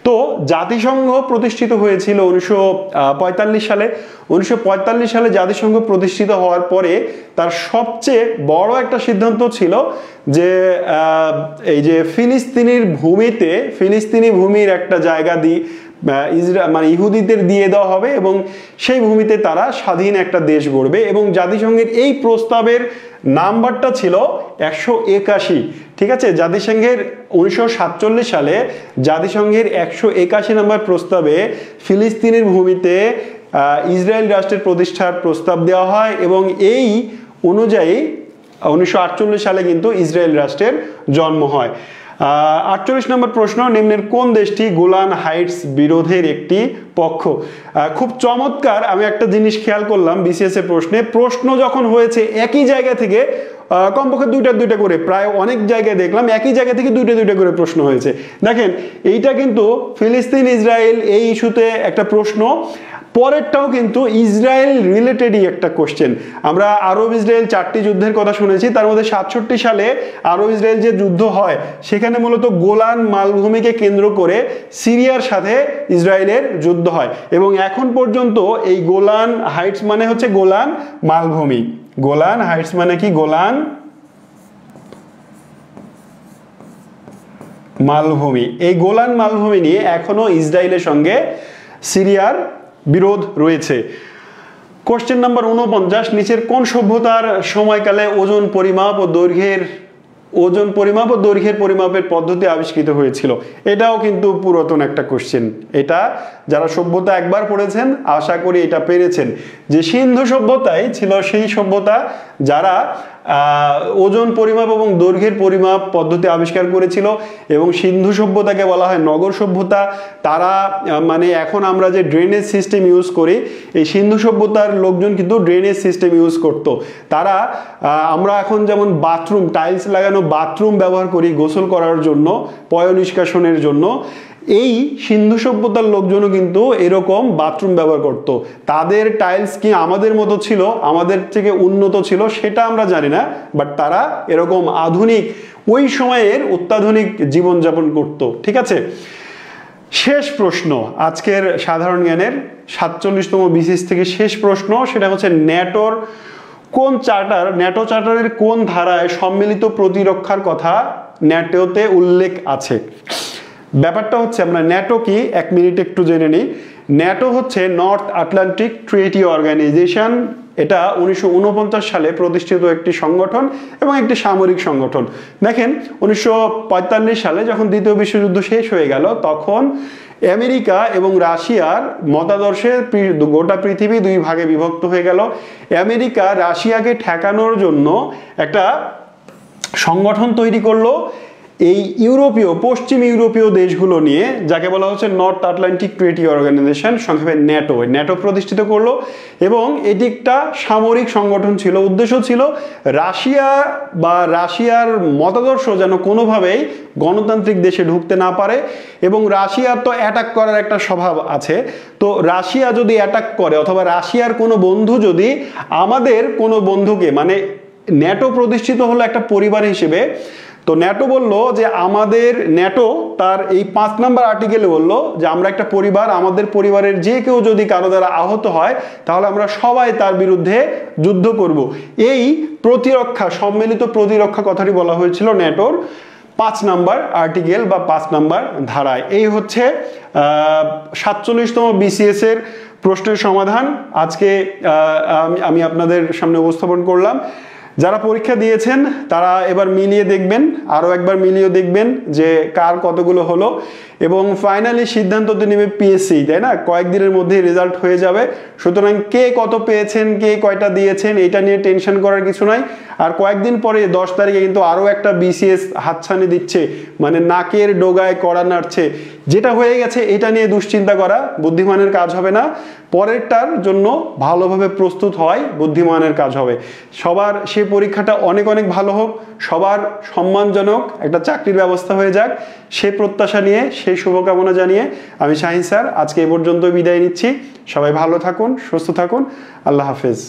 তো জাতিসংঘ প্রতিষ্ঠিত হয়েছিল 1945 সালে। 1945 সালে জাতিসংঘ প্রতিষ্ঠিত হওয়ার পরে তার সবচেয়ে বড় একটা সিদ্ধান্ত ছিল যে এই যে ফিলিস্তিনি ভূমির একটা জায়গা মানে ইহুদিদের দিয়ে দেওয়া হবে এবং সেই ভূমিতে তারা স্বাধীন একটা দেশ গড়বে। এবং জাতিসংঘের এই প্রস্তাবের নাম্বারটা ছিল 181। ঠিক আছে। জাতিসংঘের 1947 সালে জাতিসংঘের 181 নম্বর প্রস্তাবে ফিলিস্তিনের ভূমিতে ইসরায়েল রাষ্ট্রের প্রতিষ্ঠার প্রস্তাব দেওয়া হয়, এবং এই অনুযায়ী 1948 সালে কিন্তু ইসরায়েল রাষ্ট্রের জন্ম হয়। 48 নম্বর প্রশ্ন, নিম্নের কোন দেশটি গোলান হাইটস বিরোধের একটি পক্ষ? খুব চমৎকার। আমি একটা জিনিস খেয়াল করলাম বিসিএস এর প্রশ্ন যখন হয়েছে একই জায়গা থেকে কমপক্ষে দুইটা করে, প্রায় অনেক জায়গায় দেখলাম একই জায়গা থেকে দুইটা করে প্রশ্ন হয়েছে। দেখেন, এইটা কিন্তু ফিলিস্তিন ইসরায়েল এই ইস্যুতে একটা প্রশ্ন। পরেরটাও কিন্তু ইসরায়েল রিলেটেডই একটা কোশ্চেন। আমরা আরব ইসরায়েল 4টি যুদ্ধের কথা শুনেছি। তার মধ্যে 67 সালে আরব ইসরায়েল যে যুদ্ধ হয় সেখানে মূলত গোলান মালভূমিকে কেন্দ্র করে সিরিয়ার সাথে ইসরায়েলের যুদ্ধ হয়, এবং এখন পর্যন্ত এই গোলান হাইটস মানে হচ্ছে গোলান মালভূমি। গোলান হাইটস মানে কি? গোলান মালভূমি। এই গোলান মালভূমি নিয়ে এখনো ইসরায়েলের সঙ্গে সিরিয়ার বিরোধ রয়েছে। কোশ্চেন নাম্বার 49, নিচের কোন সভ্যতার সময়কালে ওজন পরিমাপ ও দৈর্ঘ্যের পরিমাপের পদ্ধতি আবিষ্কৃত হয়েছিল? এটাও কিন্তু পুরাতন একটা কোশ্চেন। এটা যারা সভ্যতা একবার পড়েছেন আশা করি এটা পেরেছেন, যে সিন্ধু সভ্যতাই ছিল সেই সভ্যতা যারা ওজন পরিমাপ এবং দৈর্ঘ্যের পরিমাপ পদ্ধতি আবিষ্কার করেছিল, এবং সিন্ধু সভ্যতাকে বলা হয় নগর সভ্যতা। তারা মানে এখন আমরা যে ড্রেনেজ সিস্টেম ইউজ করি, এই সিন্ধু সভ্যতার লোকজন কিন্তু ড্রেনেজ সিস্টেম ইউজ করতো। তারা আমরা এখন যেমন বাথরুম, টাইলস লাগানো বাথরুম ব্যবহার করি গোসল করার জন্য, পয় নিষ্কাশনের জন্য, এই সিন্ধু সভ্যতার লোকজনও কিন্তু এরকম বাথরুম ব্যবহার করত। তাদের টাইলস কি আমাদের মতো ছিল, আমাদের থেকে উন্নত ছিল সেটা আমরা জানি না, বাট তারা এরকম আধুনিক, ওই সময়ের অত্যাধুনিক জীবনযাপন করত। ঠিক আছে। শেষ প্রশ্ন আজকের সাধারণ জ্ঞানের 47তম বিসিএস থেকে শেষ প্রশ্ন, সেটা হচ্ছে ন্যাটো চার্টারের কোন ধারায় সম্মিলিত প্রতিরক্ষার কথা ন্যাটোতে উল্লেখ আছে? ব্যাপারটা হচ্ছে, আমরা ন্যাটো কি 1 মিনিট একটু জেনে নিই। ন্যাটো হচ্ছে নর্থ আটলান্টিক ট্রিটি অর্গানাইজেশন। এটা 1949 সালে প্রতিষ্ঠিত একটি সংগঠন এবং একটি সামরিক সংগঠন। দেখেন, 1945 সালে যখন দ্বিতীয় বিশ্বযুদ্ধ শেষ হয়ে গেল, তখন আমেরিকা এবং রাশিয়ার মতাদর্শে গোটা পৃথিবী 2 ভাগে বিভক্ত হয়ে গেল। আমেরিকা রাশিয়াকে ঠেকানোর জন্য একটা সংগঠন তৈরি করলো, এই পশ্চিম ইউরোপীয় দেশগুলো নিয়ে, যাকে বলা হচ্ছে নর্থ আটলান্টিক ট্রিটি অর্গানাইজেশন, সংক্ষেপে ন্যাটো প্রতিষ্ঠিত করলো। এবং এটি একটা সামরিক সংগঠন ছিল। উদ্দেশ্য ছিল রাশিয়ার মতাদর্শ যেন কোনোভাবেই গণতান্ত্রিক দেশে ঢুকতে না পারে। এবং রাশিয়ার তো অ্যাটাক করার একটা স্বভাব আছে, তো রাশিয়া যদি অ্যাটাক করে অথবা রাশিয়ার কোনো বন্ধু যদি আমাদের কোনো বন্ধুকে, মানে ন্যাটো প্রতিষ্ঠিত হলো একটা পরিবার হিসেবে, তো ন্যাটো বলল যে ন্যাটো তার এই 5 নম্বর আর্টিকেলে বলল যে আমরা একটা পরিবার, আমাদের পরিবারের যে কেউ যদি কারো দ্বারা আহত হয় তাহলে আমরা সবাই তার বিরুদ্ধে যুদ্ধ করব। এই সম্মিলিত প্রতিরক্ষা কথাটি বলা হয়েছিল ন্যাটোর 5 নম্বর আর্টিকেল বা 5 নম্বর ধারায়। এই হচ্ছে 47তম BCS এর প্রশ্নের সমাধান আজকে আমি আপনাদের সামনে উপস্থাপন করলাম। যারা পরীক্ষা দিয়েছেন তারা এবার মিলিয়ে দেখবেন, আরও একবার মিলিয়ে দেখবেন যে কার কতগুলো হলো, এবং ফাইনালি সিদ্ধান্ত তো নেবে PSC, তাই না? কয়েকদিনের মধ্যেই রেজাল্ট হয়ে যাবে। সুতরাং কে কত পেয়েছেন, কে কয়টা দিয়েছেন, এটা নিয়ে টেনশন করার কিছু নাই। আর কয়েকদিন পরে 10 তারিখে কিন্তু আরও একটা BCS হাতছানি দিচ্ছে, মানে নাকের ডোগায় কড়া নাড়ছে। যেটা হয়ে গেছে এটা নিয়ে দুশ্চিন্তা করা বুদ্ধিমানের কাজ হবে না, পরেরটার জন্য ভালোভাবে প্রস্তুত হয় বুদ্ধিমানের কাজ হবে। সবার সে পরীক্ষাটা অনেক অনেক ভালো হোক, সবার সম্মানজনক একটা চাকরির ব্যবস্থা হয়ে যাক, সে প্রত্যাশা নিয়ে, সেই শুভকামনা জানিয়ে আমি শাহিন স্যার আজকে এ পর্যন্ত বিদায় নিচ্ছি। সবাই ভালো থাকুন, সুস্থ থাকুন, আল্লাহ হাফেজ।